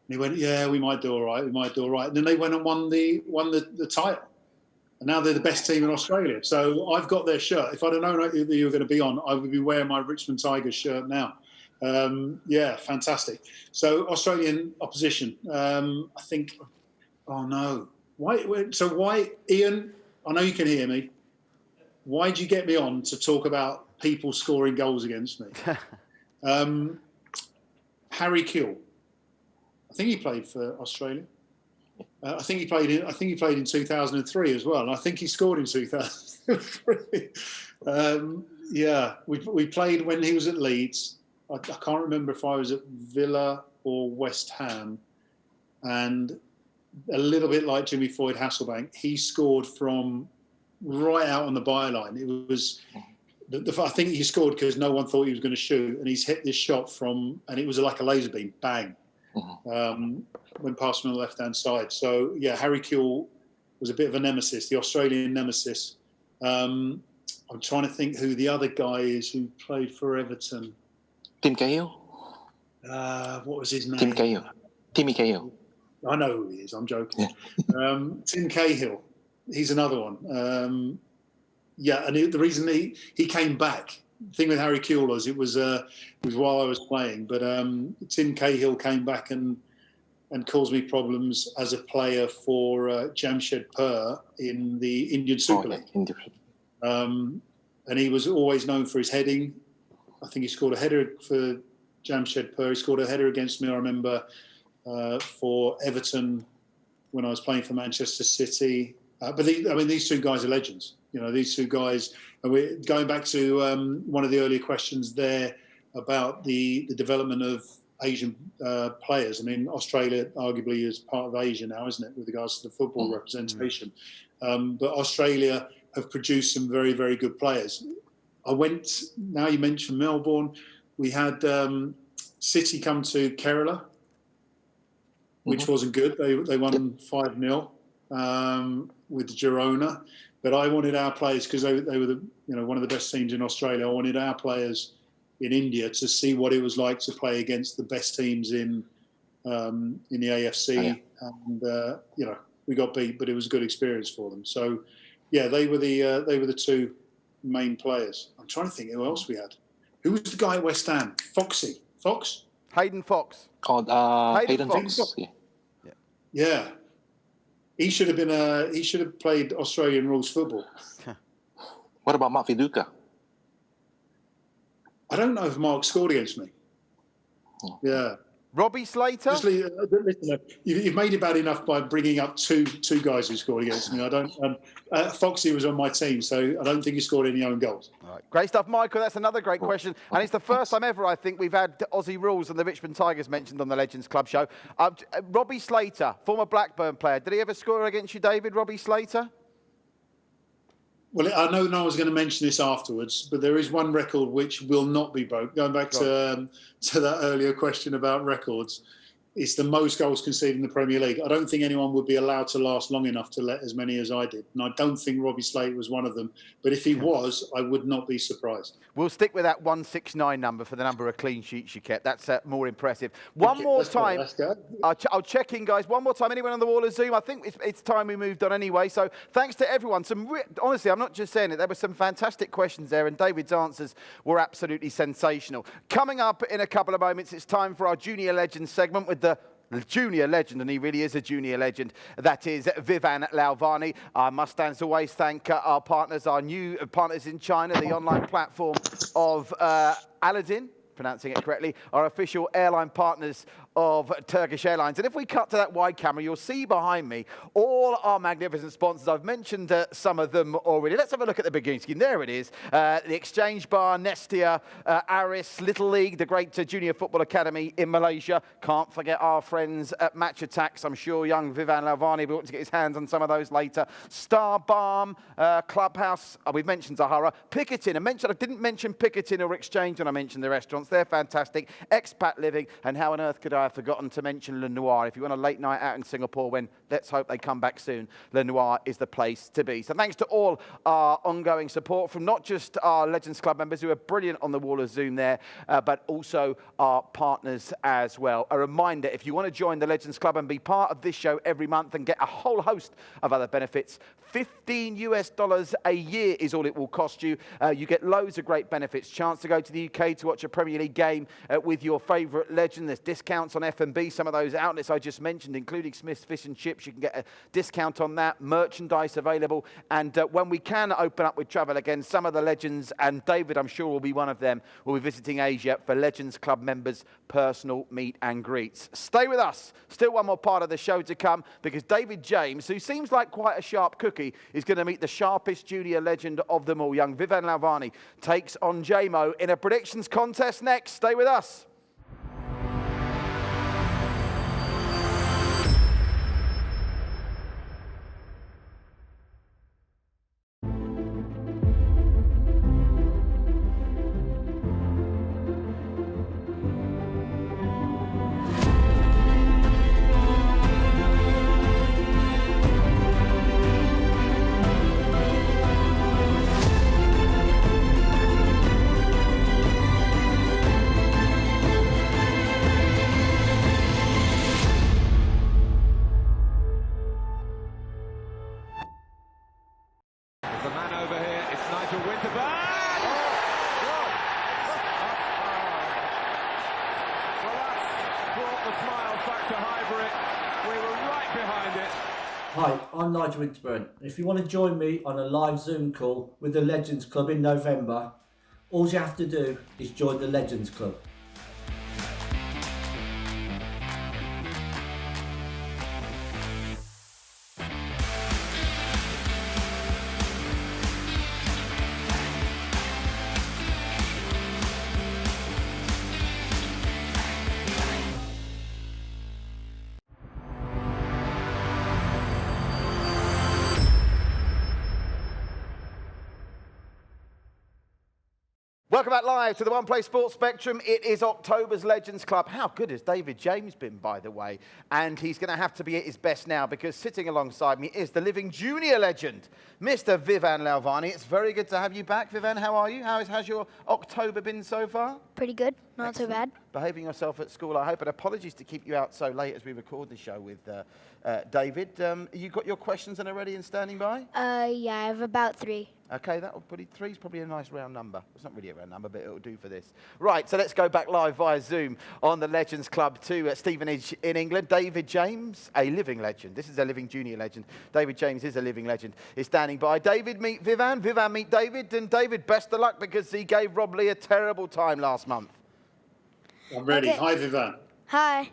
And he went, yeah, we might do all right. And then they went and won the title. And now they're the best team in Australia. So I've got their shirt. If I'd have known that you were going to be on, I would be wearing my Richmond Tigers shirt now. Fantastic. So Australian opposition. I think, oh no. Why, Ian, I know you can hear me. Why did you get me on to talk about people scoring goals against me? Harry Kewell. I think he played for Australia. I think he played in 2003 as well, and I think he scored in 2003. We played when he was at Leeds. I can't remember if I was at Villa or West Ham, and a little bit like Jimmy Floyd Hasselbank, he scored from right out on the byline. It was, I think he scored because no one thought he was going to shoot, and he's hit this shot and it was like a laser beam, bang. Went past him on the left-hand side. So, yeah, Harry Kewell was a bit of a nemesis, the Australian nemesis. I'm trying to think who the other guy is who played for Everton. Tim Cahill? What was his name? Tim Cahill. Timmy Cahill. I know who he is. I'm joking. Yeah. Tim Cahill. He's another one. And the reason he came back, the thing with Harry Kewell was it was while I was playing, but Tim Cahill came back and caused me problems as a player for Jamshedpur in the Indian Super League. And he was always known for his heading. I think he scored a header for Jamshedpur. He scored a header against me, I remember, for Everton when I was playing for Manchester City. But these two guys are legends. These two guys. And we're going back to one of the earlier questions there about the development of Asian players. I mean, Australia arguably is part of Asia now, isn't it, with regards to the football representation? But Australia have produced some very, very good players. Now you mentioned Melbourne, we had City come to Kerala, which wasn't good. They won 5-0 with Girona. But I wanted our players, because they were one of the best teams in Australia. I wanted our players in India to see what it was like to play against the best teams in the AFC. And we got beat, but it was a good experience for them. So yeah, they were the two main players. I'm trying to think who else we had. Who was the guy at West Ham? Fox? Hayden Fox. Hayden Fox. Yeah. He should have played Australian rules football. What about Mark Viduka? I don't know if Mark scored against me. Yeah. Robbie Slater? Listen, you've made it bad enough by bringing up two guys who scored against me. I don't. Foxy was on my team, so I don't think he scored any own goals. All right. Great stuff, Michael. That's another great question. And it's the first time ever, I think, we've had Aussie rules and the Richmond Tigers mentioned on the Legends Club show. Robbie Slater, former Blackburn player. Did he ever score against you, David, Robbie Slater? Well, I know no one's going to mention this afterwards, but there is one record which will not be broke. Going back to that earlier question about records, it's the most goals conceded in the Premier League. I don't think anyone would be allowed to last long enough to let as many as I did. And I don't think Robbie Slater was one of them. But if he was, I would not be surprised. We'll stick with that 169 number for the number of clean sheets you kept. That's more impressive. One more time. I'll check in, guys. One more time. Anyone on the wall of Zoom? I think it's time we moved on anyway. So thanks to everyone. Honestly, I'm not just saying it. There were some fantastic questions there, and David's answers were absolutely sensational. Coming up in a couple of moments, it's time for our Junior Legends segment with the junior legend, and he really is a junior legend. That is Vivan Lalvani. I must, as always, thank our partners, our new partners in China, the online platform of Aladdin pronouncing it correctly, are official airline partners of Turkish Airlines. And if we cut to that wide camera, you'll see behind me all our magnificent sponsors. I've mentioned some of them already. Let's have a look at the beginning scheme. There it is. The Exchange Bar, Nestia, Aris, Little League, the great junior football academy in Malaysia. Can't forget our friends at Match Attacks. I'm sure young Vivan Lalvani will want to get his hands on some of those later. Star Balm, Clubhouse. We've mentioned Zahara. Picketing. I didn't mention Picketing or Exchange when I mentioned the restaurants. They're fantastic. Expat Living. And how on earth could I have forgotten to mention Le Noir? If you want a late night out in Singapore, when let's hope they come back soon, Le Noir is the place to be. So thanks to all our ongoing support from not just our Legends Club members who are brilliant on the wall of Zoom there, but also our partners as well. A reminder, if you want to join the Legends Club and be part of this show every month and get a whole host of other benefits, $15 a year is all it will cost you. You get loads of great benefits. Chance to go to the UK to watch a Premier League game with your favourite legend. There's discounts on F&B, some of those outlets I just mentioned, including Smith's Fish and Chips. You can get a discount on that. Merchandise available. And when we can open up with travel again, some of the legends, and David, I'm sure, will be one of them, will be visiting Asia for Legends Club members' personal meet and greets. Stay with us. Still one more part of the show to come, because David James, who seems like quite a sharp cookie, is going to meet the sharpest junior legend of them all. Young Vivan Lalvani takes on JMO in a predictions contest next. Stay with us. Hi, I'm Nigel Winterburn. If you want to join me on a live Zoom call with the Legends Club in November, all you have to do is join the Legends Club. Welcome back live to the One Play Sports Spectrum. It is October's Legends Club. How good has David James been, by the way? And he's going to have to be at his best now, because sitting alongside me is the living junior legend, Mr. Vivan Lalvani. It's very good to have you back, Vivan. How are you? Has your October been so far? Pretty good. Not Excellent. so bad. Behaving yourself at school, I hope. And apologies to keep you out so late as we record the show with David. You got your questions and are ready and standing by? Yeah, I have about 3. Okay, three is probably a nice round number. It's not really a round number, but it'll do for this. Right, so let's go back live via Zoom on the Legends Club to Stevenage in England. David James, a living legend. This is a living junior legend. David James is a living legend. Is standing by. David, meet Vivan. Vivan, meet David. And David, best of luck, because he gave Rob Lee a terrible time last month. I'm ready. Okay. Hi, Vivan. Hi.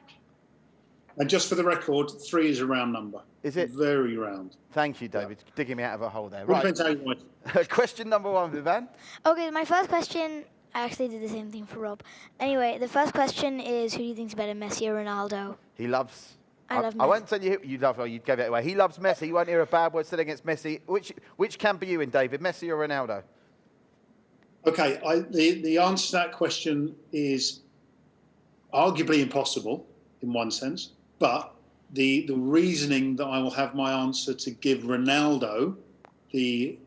And just for the record, 3 is a round number. Is it? Very round. Thank you, David. Yeah. Digging me out of a hole there. Well, Right. depends how you want it. Question number 1, Vivan. Okay, my first question, I actually did the same thing for Rob. Anyway, the first question is, who do you think's better, Messi or Ronaldo? He loves... I love Messi. I won't tell you who you love. Oh, you gave it away. He loves Messi. You won't hear a bad word said against Messi. Which camp are you in, David? Messi or Ronaldo? Okay, the answer to that question is arguably impossible in one sense, but the reasoning that I will have my answer to give Ronaldo, it's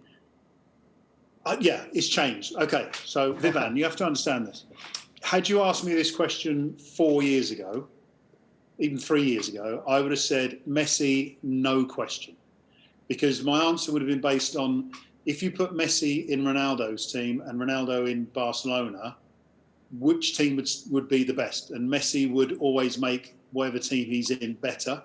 changed. Okay, so Vivan, you have to understand this. Had you asked me this question 4 years ago, even 3 years ago, I would have said Messi, no question, because my answer would have been based on, if you put Messi in Ronaldo's team and Ronaldo in Barcelona, which team would be the best? And Messi would always make whatever team he's in better,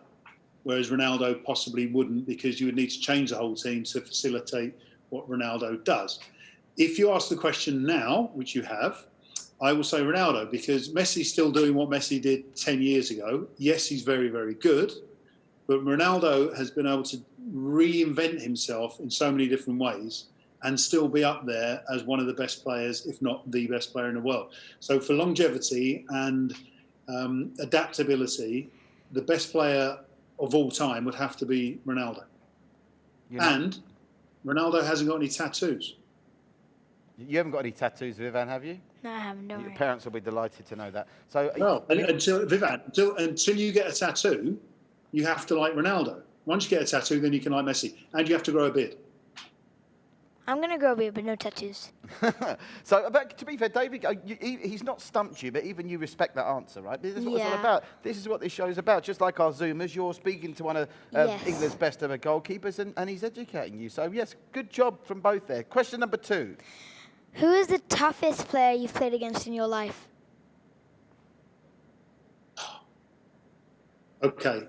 whereas Ronaldo possibly wouldn't, because you would need to change the whole team to facilitate what Ronaldo does. If you ask the question now, which you have, I will say Ronaldo, because Messi's still doing what Messi did 10 years ago. Yes, he's very, very good, but Ronaldo has been able to reinvent himself in so many different ways and still be up there as one of the best players, if not the best player in the world. So for longevity and adaptability, the best player of all time would have to be Ronaldo. And Ronaldo hasn't got any tattoos. You haven't got any tattoos, Vivan, have you? No, I haven't. Don't Your worry. parents will be delighted to know that. So, Well, until you get a tattoo, you have to like Ronaldo. Once you get a tattoo, then you can like Messi. And you have to grow a beard. I'm going to grow a beard, but no tattoos. So, but to be fair, David, he's not stumped you, but even you respect that answer, right? This is what it's all about. This is what this show is about. Just like our Zoomers, you're speaking to one of England's best ever goalkeepers, and he's educating you. So, yes, good job from both there. Question number 2. Who is the toughest player you've played against in your life? Okay.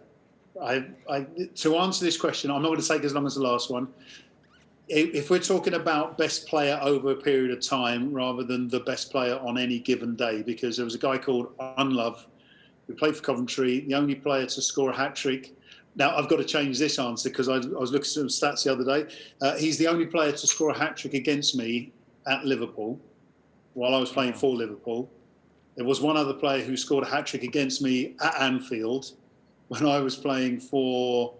To answer this question, I'm not going to take as long as the last one. If we're talking about best player over a period of time rather than the best player on any given day, because there was a guy called Unlove who played for Coventry, the only player to score a hat-trick. Now, I've got to change this answer because I was looking at some stats the other day. He's the only player to score a hat-trick against me at Liverpool while I was playing for Liverpool. There was one other player who scored a hat-trick against me at Anfield when I was playing for...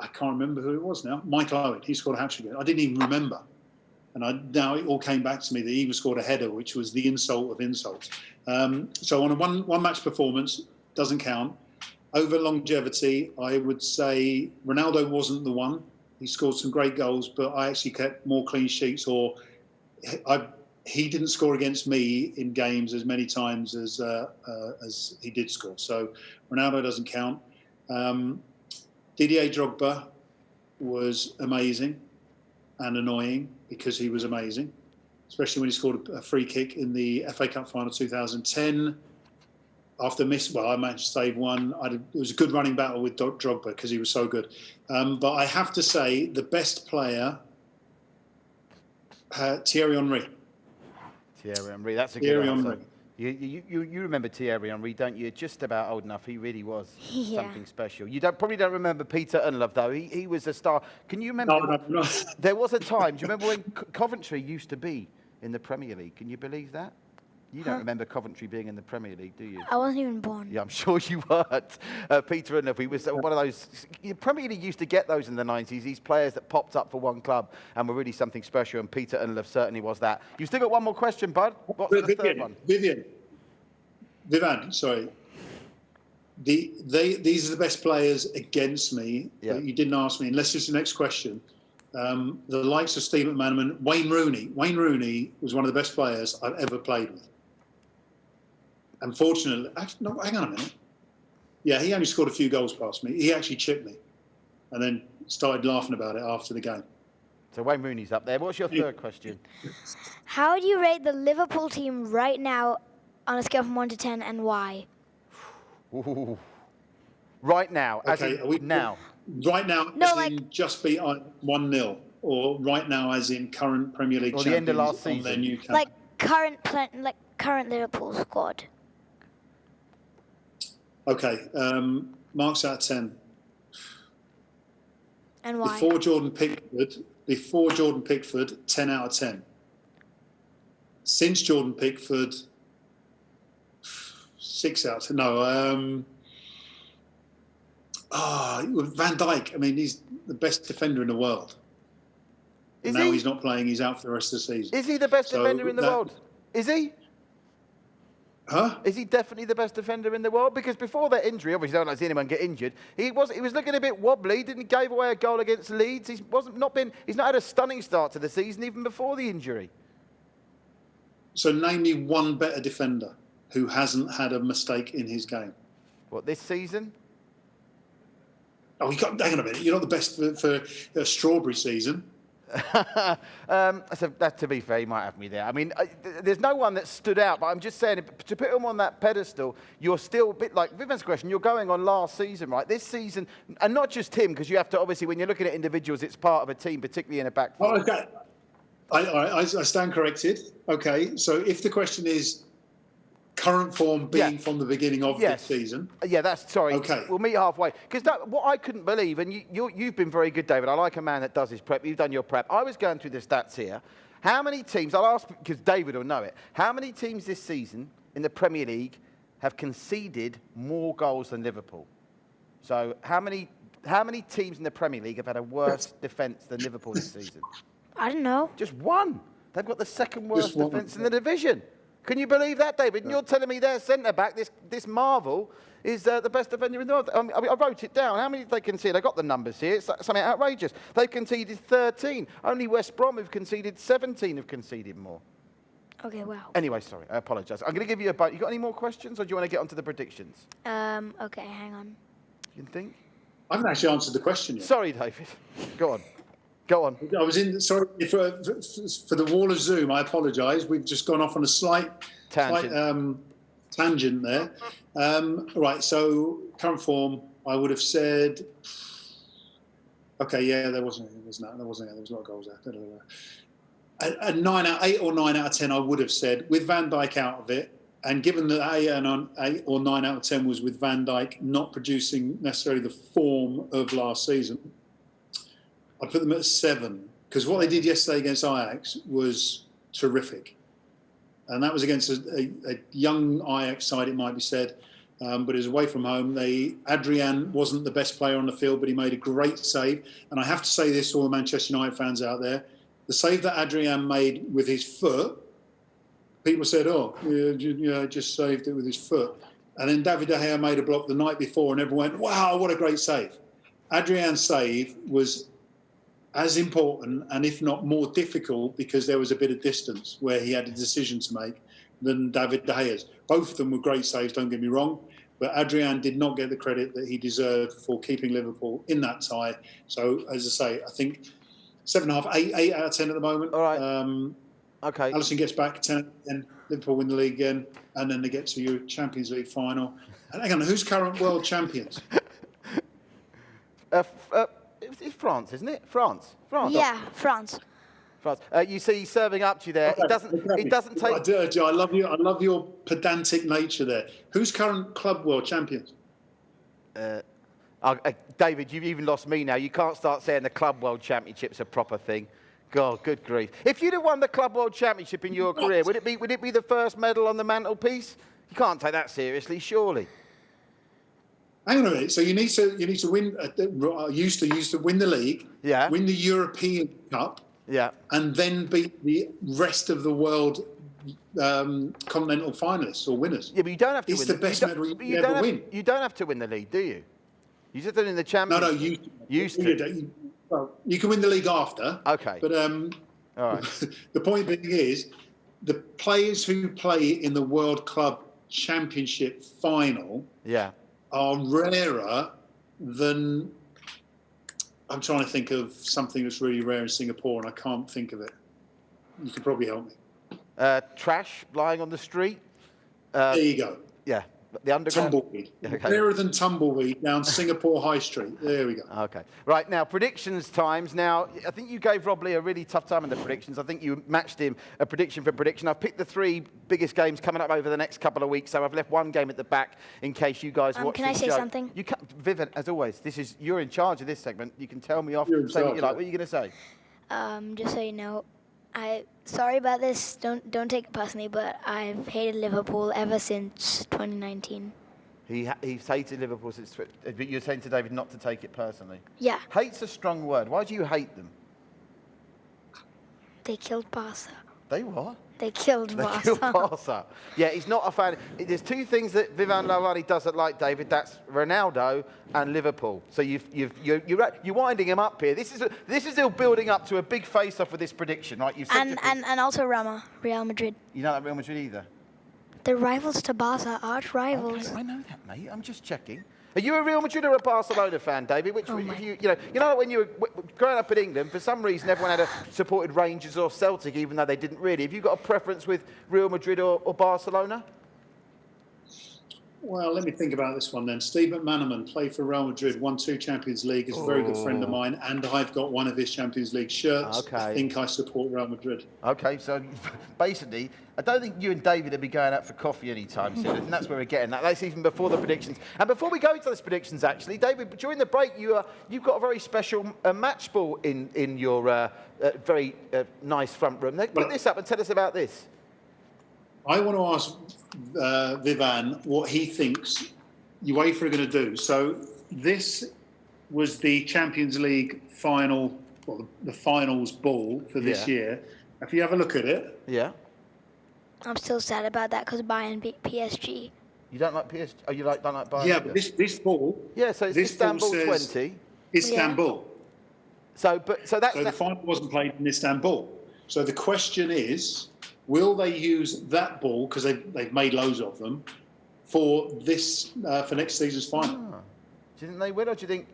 I can't remember who it was now. Michael Owen. He scored a hat-trick. I didn't even remember. And now it all came back to me that he even scored a header, which was the insult of insults. So on a one-match performance, doesn't count. Over longevity, I would say Ronaldo wasn't the one. He scored some great goals, but I actually kept more clean sheets, or he didn't score against me in games as many times as he did score. So Ronaldo doesn't count. Didier Drogba was amazing and annoying because he was amazing, especially when he scored a free kick in the FA Cup final 2010. After I managed to save one. It was a good running battle with Drogba because he was so good. But I have to say the best player, Thierry Henry. Thierry Henry, that's a good answer. You remember Thierry Henry, don't you? Just about old enough. He really was something special. You probably don't remember Peter Unlove, though. He was a star. Can you remember? No. There was a time. Do you remember when Coventry used to be in the Premier League? Can you believe that? You don't remember Coventry being in the Premier League, do you? I wasn't even born. Yeah, I'm sure you weren't. Peter Unlove, he was one of those... Premier League used to get those in the 90s, these players that popped up for one club and were really something special, and Peter Unlove certainly was that. You've still got one more question, bud. What's the third one? Vivan, sorry. These are the best players against me. Yeah. You didn't ask me, and let's just the next question. The likes of Steve McManaman, Wayne Rooney. Wayne Rooney was one of the best players I've ever played with. Unfortunately, no, hang on a minute. Yeah, he only scored a few goals past me. He actually chipped me and then started laughing about it after the game. So Wayne Rooney's up there. What's your third question? How do you rate the Liverpool team right now on a scale from 1 to 10, and why? Ooh. Right now. Okay, as in now. Right now, No, as in just beat 1-0, or right now as in current Premier League or champions the end of last on their season. new camp. Like current Liverpool squad. Okay, marks out of 10. And why? Before Jordan Pickford, 10 out of 10. Since Jordan Pickford, 6 out of 10. No, Van Dijk. I mean, he's the best defender in the world. Is now he? He's not playing. He's out for the rest of the season. Is he the best defender in the world? Is he? Huh? Is he definitely the best defender in the world? Because before that injury, obviously I don't like to see anyone get injured. He was looking a bit wobbly. Didn't gave away a goal against Leeds. He's not had a stunning start to the season even before the injury. So name me one better defender who hasn't had a mistake in his game. What, this season? Oh, hang on a minute. You're not the best for a strawberry season. That, to be fair, you might have me there. I mean, there's no one that stood out, but I'm just saying, to put him on that pedestal, you're still a bit like Vivian's question, you're going on last season, right? This season, and not just him, because you have to, obviously, when you're looking at individuals, it's part of a team, particularly in a back four. Oh, okay. I stand corrected. Okay, so if the question is current form being from the beginning of the season. Yeah, that's, sorry. Okay. We'll meet halfway. Because what I couldn't believe, and you've been very good, David. I like a man that does his prep. You've done your prep. I was going through the stats here. How many teams, I'll ask because David will know it, how many teams this season in the Premier League have conceded more goals than Liverpool? So how many teams in the Premier League have had a worse defence than Liverpool this season? I don't know. Just one. They've got the second worst defence in the division. Can you believe that, David? And you're telling me their centre-back, this Marvel, is the best defender in the world. I wrote it down. How many did they concede? I got the numbers here. It's something outrageous. They've conceded 13. Only West Brom, who've conceded 17, have conceded more. Okay, wow. Anyway, sorry. I apologise. I'm going to give you a bite. You got any more questions, or do you want to get onto the predictions? Okay, hang on. You can think? I haven't actually answered the question yet. Sorry, David. Go on. Go on. I was in. Sorry for the wall of Zoom. I apologise. We've just gone off on a slight tangent there. Right. So current form, I would have said. Okay. Yeah, there wasn't. There was not a lot of goals there. A 8 or 9 out of 10, I would have said, with Van Dijk out of it, and given that 8 or 9 out of 10 was with Van Dijk not producing necessarily the form of last season. I put them at 7 because what they did yesterday against Ajax was terrific, and that was against a young Ajax side, it might be said, but it was away from home. Adrian wasn't the best player on the field, but he made a great save. And I have to say this to all the Manchester United fans out there: the save that Adrian made with his foot, people said, "Oh, yeah, just saved it with his foot," and then David De Gea made a block the night before, and everyone went, "Wow, what a great save!" Adrian's save was as important, and if not more difficult, because there was a bit of distance where he had a decision to make, than David De Gea's. Both of them were great saves, don't get me wrong, but Adrian did not get the credit that he deserved for keeping Liverpool in that tie. So, as I say, I think 7.5, 8 out of 10 at the moment. All right. Okay. Alisson gets back 10, and Liverpool win the league again, and then they get to your Champions League final. And hang on, who's current world champions? It's France, isn't it? France. Yeah, France. You see, he's serving up to you there. Okay. It doesn't take. I love you. I love your pedantic nature there. Who's current club world champions? David, you've even lost me now. You can't start saying the Club World Championship's a proper thing. God, good grief! If you'd have won the Club World Championship in your career, would it be the first medal on the mantelpiece? You can't take that seriously, surely. Hang on a minute. So you need to win. Used to win the league. Yeah. Win the European Cup. Yeah. And then beat the rest of the world continental finalists or winners. Yeah, but you don't have to it's win. It's the best medal you ever win. You don't have to win the league, do you? You just in the Championship. No, used to. Well, you can win the league after. Okay. But all right. The point being is, the players who play in the World Club Championship final are rarer than. I'm trying to think of something that's really rare in Singapore, and I can't think of it. You could probably help me. Trash lying on the street. There you go. Yeah, the underground. Tumbleweed. Okay. Rarer than tumbleweed down Singapore High Street. There we go. Okay. Right, now, predictions times. Now, I think you gave Rob Lee a really tough time in the predictions. I think you matched him a prediction for prediction. I've picked the 3 biggest games coming up over the next couple of weeks, so I've left one game at the back in case you guys watch Can I say something? You can, Vivian, as always, you're in charge of this segment. You can tell me off, say what you like. What are you going to say? Just so you know, sorry about this. Don't take it personally, but I've hated Liverpool ever since 2019. He's hated Liverpool since. But you're saying to David not to take it personally. Yeah. Hate's a strong word. Why do you hate them? They killed Barca. They what? They killed Barca. They killed Barca. Yeah, he's not a fan. There's 2 things that Vivian Lavani doesn't like, David. That's Ronaldo and Liverpool. So you're winding him up here. This is still building up to a big face-off with this prediction, right? And also Real Madrid. You don't like Real Madrid either. They're rivals to Barca, arch rivals. Okay, I know that, mate. I'm just checking. Are you a Real Madrid or a Barcelona fan, David? You know when you were growing up in England, for some reason everyone had supported Rangers or Celtic, even though they didn't really. Have you got a preference with Real Madrid or Barcelona? Well, let me think about this one then. Steve McManaman played for Real Madrid, won 2 Champions League, is a very good friend of mine, and I've got one of his Champions League shirts. Okay. I think I support Real Madrid. Okay, so basically, I don't think you and David will be going out for coffee anytime soon, and that's where we're getting that. That's even before the predictions. And before we go into those predictions, actually, David, during the break, you've got a very special match ball in your very nice front room. Put this up and tell us about this. I want to ask Vivan what he thinks UEFA are going to do. So this was the Champions League final, well, the finals ball for this year. If you have a look at it. Yeah. I'm still sad about that because Bayern beat PSG. You don't like PSG? Oh, don't like Bayern? Yeah, but this ball. Yeah, so it's Istanbul 20. Istanbul. So the final wasn't played in Istanbul. So the question is, will they use that ball, because they've made loads of them, for this for next season's final? Do you think they will, or do you think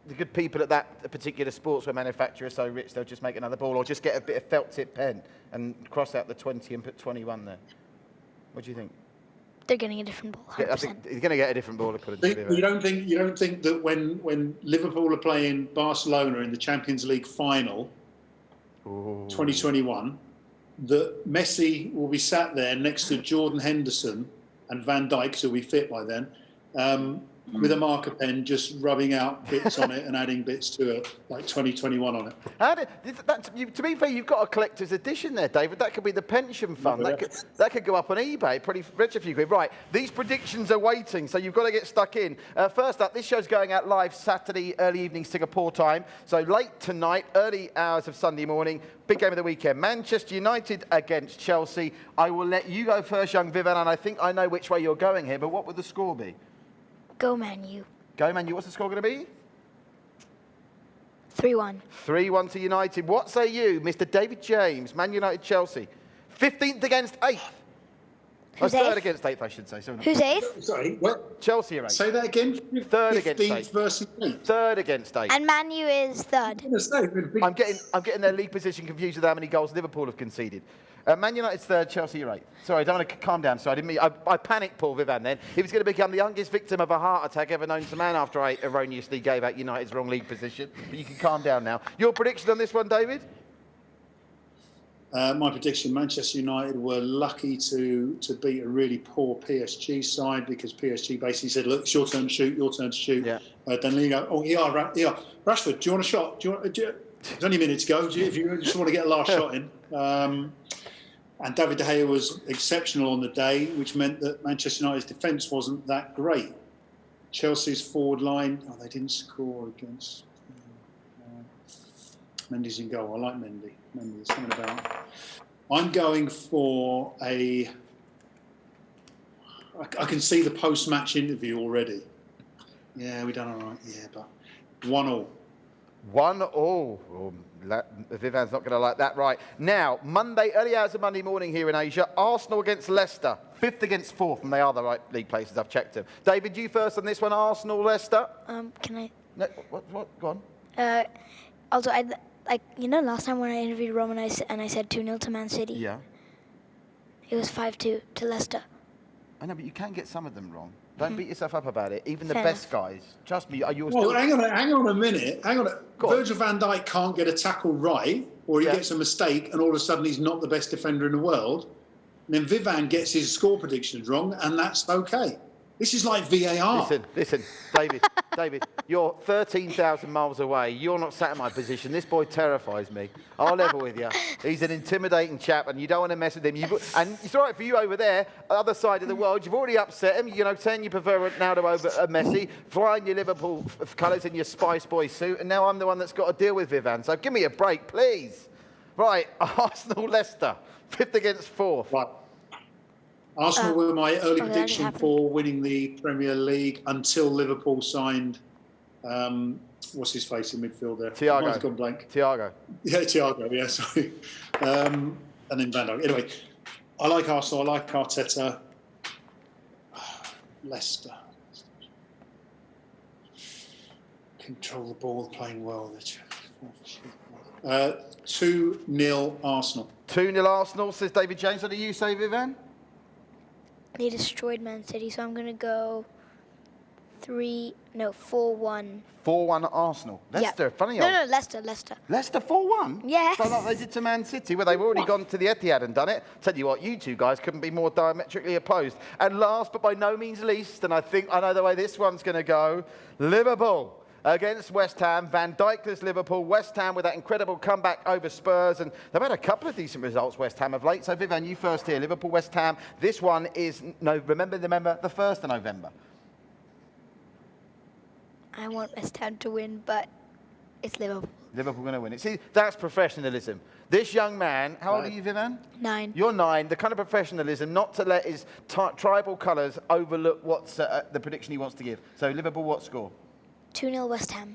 the good people at that particular sportswear manufacturer are so rich they'll just make another ball, or just get a bit of felt tip pen and cross out the 20 and put 21 there? What do you think? They're getting a different ball. 100%. I think you're going to get a different ball, according to You don't think that when Liverpool are playing Barcelona in the Champions League final, 2021, that Messi will be sat there next to Jordan Henderson and Van Dijk, who'll be fit by then, with a marker pen, just rubbing out bits on it and adding bits to it, like 2021 on it. To be fair, you've got a collector's edition there, David. That could be the pension fund. That could go up on eBay, pretty rich a few quid. Right, these predictions are waiting, so you've got to get stuck in. First up, this show's going out live Saturday, early evening Singapore time. So late tonight, early hours of Sunday morning. Big game of the weekend. Manchester United against Chelsea. I will let you go first, young Vivan, and I think I know which way you're going here, but what would the score be? Go Man U. Go Man U. What's the score going to be? 3-1. 3-1 to United. What say you, Mr. David James, Man United, Chelsea? 15th against 8th. Who's third 8th? against 8th, I should say. Who's 8th? Sorry, what? Chelsea are 8th. Say that again. Third against 15th 8th. versus 8th. Third against 8th. And Man U is 3rd. I'm getting their league position confused with how many goals Liverpool have conceded. Man United's 3rd, Chelsea are 8th. Sorry, I don't want to calm down. Sorry, I didn't mean. I panicked Paul Vivan then. He was going to become the youngest victim of a heart attack ever known to man after I erroneously gave out United's wrong league position. But you can calm down now. Your prediction on this one, David? My prediction: Manchester United were lucky to beat a really poor PSG side, because PSG basically said, "Look, it's your turn to shoot. Your turn to shoot." Yeah. Then you go, "Oh, yeah, Rashford, do you want a shot? It's only a minute to go. If you just want to get a last shot in." And David De Gea was exceptional on the day, which meant that Manchester United's defence wasn't that great. Chelsea's forward line, they didn't score against. Mendy's in goal. I like Mendy. There's something about. I'm going for a. I can see the post-match interview already. Yeah, we done all right. Yeah, but 1-1. 1-1. Oh, Vivan's not going to like that. Right. Now, Monday, early hours of Monday morning here in Asia, Arsenal against Leicester. 5th against 4th, and they are the right league places. I've checked them. David, you first on this one, Arsenal, Leicester? Can I? No, what? Go on. Also, last time when I interviewed Roman and I said 2-0 to Man City. Yeah. It was 5-2 to Leicester. I know, but you can get some of them wrong. Don't beat yourself up about it. Even the best guys. Trust me. Hang on a minute. Virgil van Dijk can't get a tackle right, or he gets a mistake, and all of a sudden he's not the best defender in the world. And then Vivan gets his score predictions wrong, and that's okay. This is like VAR. Listen, David, you're 13,000 miles away. You're not sat in my position. This boy terrifies me. I'll level with you. He's an intimidating chap, and you don't want to mess with him. And it's all right for you over there, other side of the world. You've already upset him. Saying you prefer Ronaldo over Messi, flying your Liverpool colours in your Spice Boy suit, and now I'm the one that's got to deal with Vivan. So give me a break, please. Right, Arsenal, Leicester, 5th against 4th. Right. Arsenal were my early prediction for winning the Premier League until Liverpool signed, what's his face in midfield there? Thiago. Mine's gone blank. Thiago. Yeah, Thiago, yeah, sorry. And then Van Dijk. Anyway, I like Arsenal, I like Arteta. Leicester. Control the ball, playing well. 2-0 Arsenal. 2-0 Arsenal, says David James. What do you say, Vivan? They destroyed Man City, so I'm going to go 4-1. 4-1 Arsenal. Leicester, funny old. No, Leicester. Leicester 4-1? Yes. So like they did to Man City, where they've already gone to the Etihad and done it. Tell you what, you two guys couldn't be more diametrically opposed. And last, but by no means least, and I think I know the way this one's going to go, Liverpool against West Ham. Van Dijk's Liverpool. West Ham with that incredible comeback over Spurs. And they've had a couple of decent results, West Ham, of late. So, Vivian, you first here. Liverpool, West Ham. This one is, remember, the 1st of November. I want West Ham to win, but it's Liverpool. Liverpool going to win it. See, that's professionalism. This young man, how old are you, Vivian? 9. You're 9. The kind of professionalism, not to let his tribal colours overlook what's the prediction he wants to give. So, Liverpool, what score? 2-0 West Ham.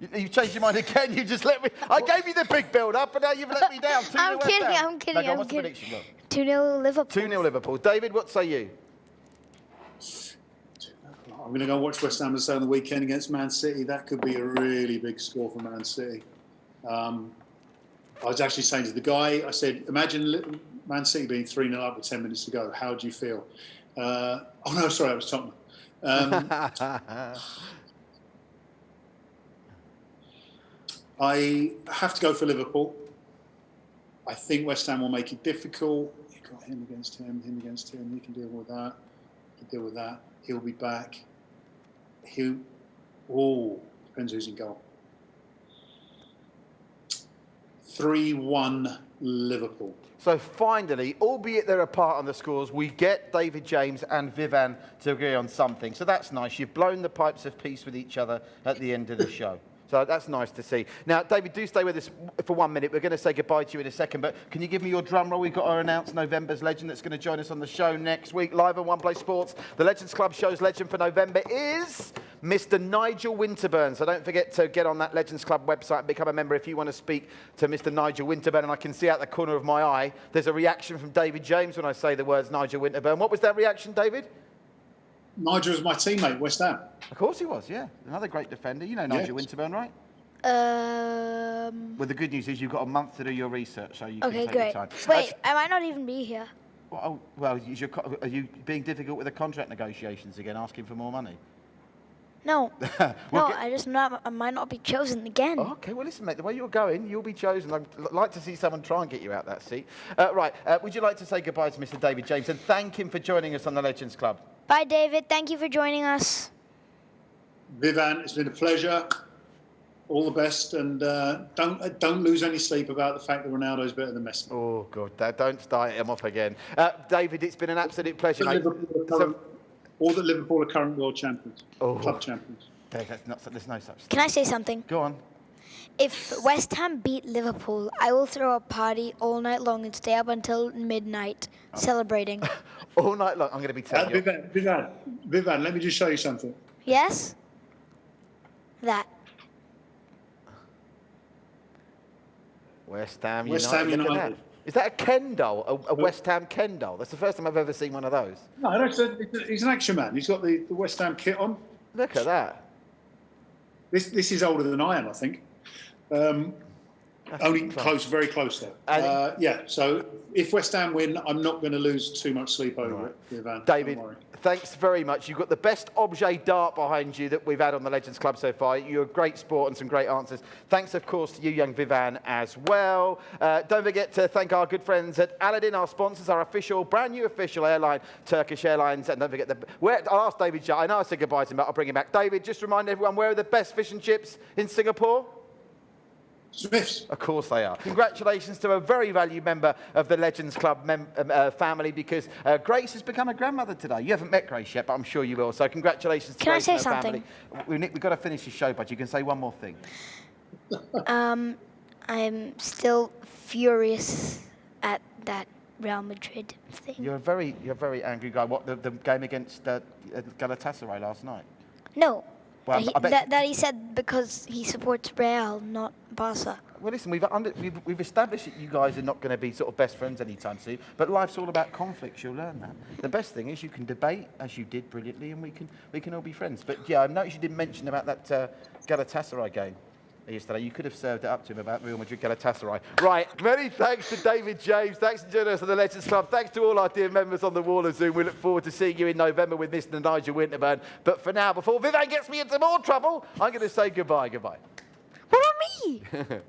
You've changed your mind again. You just let me. I gave you the big build-up, and now you've let me down. 2-0 I'm West kidding. Ham. I'm kidding. No, go on, I'm what's the kidding. prediction? Go on. 2-0 Liverpool. 2-0 Liverpool. David, what say you? I'm going to go watch West Ham on the weekend against Man City. That could be a really big score for Man City. I was actually saying to the guy, I said, imagine Man City being 3-0 up with 10 minutes to go. How do you feel? Oh, no, sorry, that was Tottenham. I have to go for Liverpool. I think West Ham will make it difficult. You've got him against him against him. He can deal with that. He can deal with that. He'll be back. Depends who's in goal. 3-1 Liverpool. So finally, albeit they're apart on the scores, we get David James and Vivan to agree on something. So that's nice. You've blown the pipes of peace with each other at the end of the show. So that's nice to see. Now, David, do stay with us for 1 minute. We're going to say goodbye to you in a second, but can you give me your drum roll? We've got our announced November's legend that's going to join us on the show next week, live on One Play Sports. The Legends Club show's legend for November is Mr. Nigel Winterburn. So don't forget to get on that Legends Club website and become a member if you want to speak to Mr. Nigel Winterburn. And I can see out the corner of my eye, there's a reaction from David James when I say the words Nigel Winterburn. What was that reaction, David? Nigel was my teammate, West Ham. Of course he was, yeah. Another great defender. You know Nigel Winterburn, right? Well, the good news is you've got a month to do your research, so you can take your time. Wait, I might not even be here. Well, are you being difficult with the contract negotiations again, asking for more money? No, I might not be chosen again. Oh, okay, well, listen, mate, the way you're going, you'll be chosen. I'd like to see someone try and get you out that seat. Would you like to say goodbye to Mr. David James and thank him for joining us on the Legends Club? Bye, David. Thank you for joining us. Vivan, it's been a pleasure. All the best, and don't lose any sleep about the fact that Ronaldo's better than Messi. Oh, God, don't start him off again. David, it's been an absolute pleasure, mate. All that Liverpool are current world champions, club champions. There's no such thing. Can I say something? Go on. If West Ham beat Liverpool, I will throw a party all night long and stay up until midnight celebrating. All night long? I'm going to be telling you. Vivan, let me just show you something. Yes? That. West Ham United. Is that a Ken doll? A West Ham Ken doll? That's the first time I've ever seen one of those. No, he's an action man. He's got the West Ham kit on. Look at that. This is older than I am, I think. Only close, very close though. So if West Ham win, I'm not going to lose too much sleep over it, Vivan. David, thanks very much. You've got the best objet d'art behind you that we've had on the Legends Club so far. You're a great sport and some great answers. Thanks, of course, to you, young Vivan, as well. Don't forget to thank our good friends at Aladdin, our sponsors, our brand new official airline, Turkish Airlines. And don't forget, I'll ask David, I know I said goodbye to him, but I'll bring him back. David, just remind everyone, where are the best fish and chips in Singapore? Smiths. Of course they are. Congratulations to a very valued member of the Legends Club family, because Grace has become a grandmother today. You haven't met Grace yet, but I'm sure you will. So congratulations to Grace and her family. We've got to finish the show, but you can say one more thing. I'm still furious at that Real Madrid thing. You're a very angry guy. What, the game against Galatasaray last night? No. Well, that he said because he supports Real, not Barca. Well, listen, we've established that you guys are not going to be sort of best friends anytime soon, but life's all about conflicts. You'll learn that. The best thing is you can debate, as you did brilliantly, and we can all be friends. But yeah, I noticed you didn't mention about that Galatasaray game. yesterday. You could have served it up to him about Real Madrid Galatasaray. Right, many thanks to David James. Thanks to joining us on the Legends Club. Thanks to all our dear members on the wall of Zoom. We look forward to seeing you in November with Mr. Nigel Winterburn. But for now, before Vivian gets me into more trouble, I'm going to say goodbye. What about me?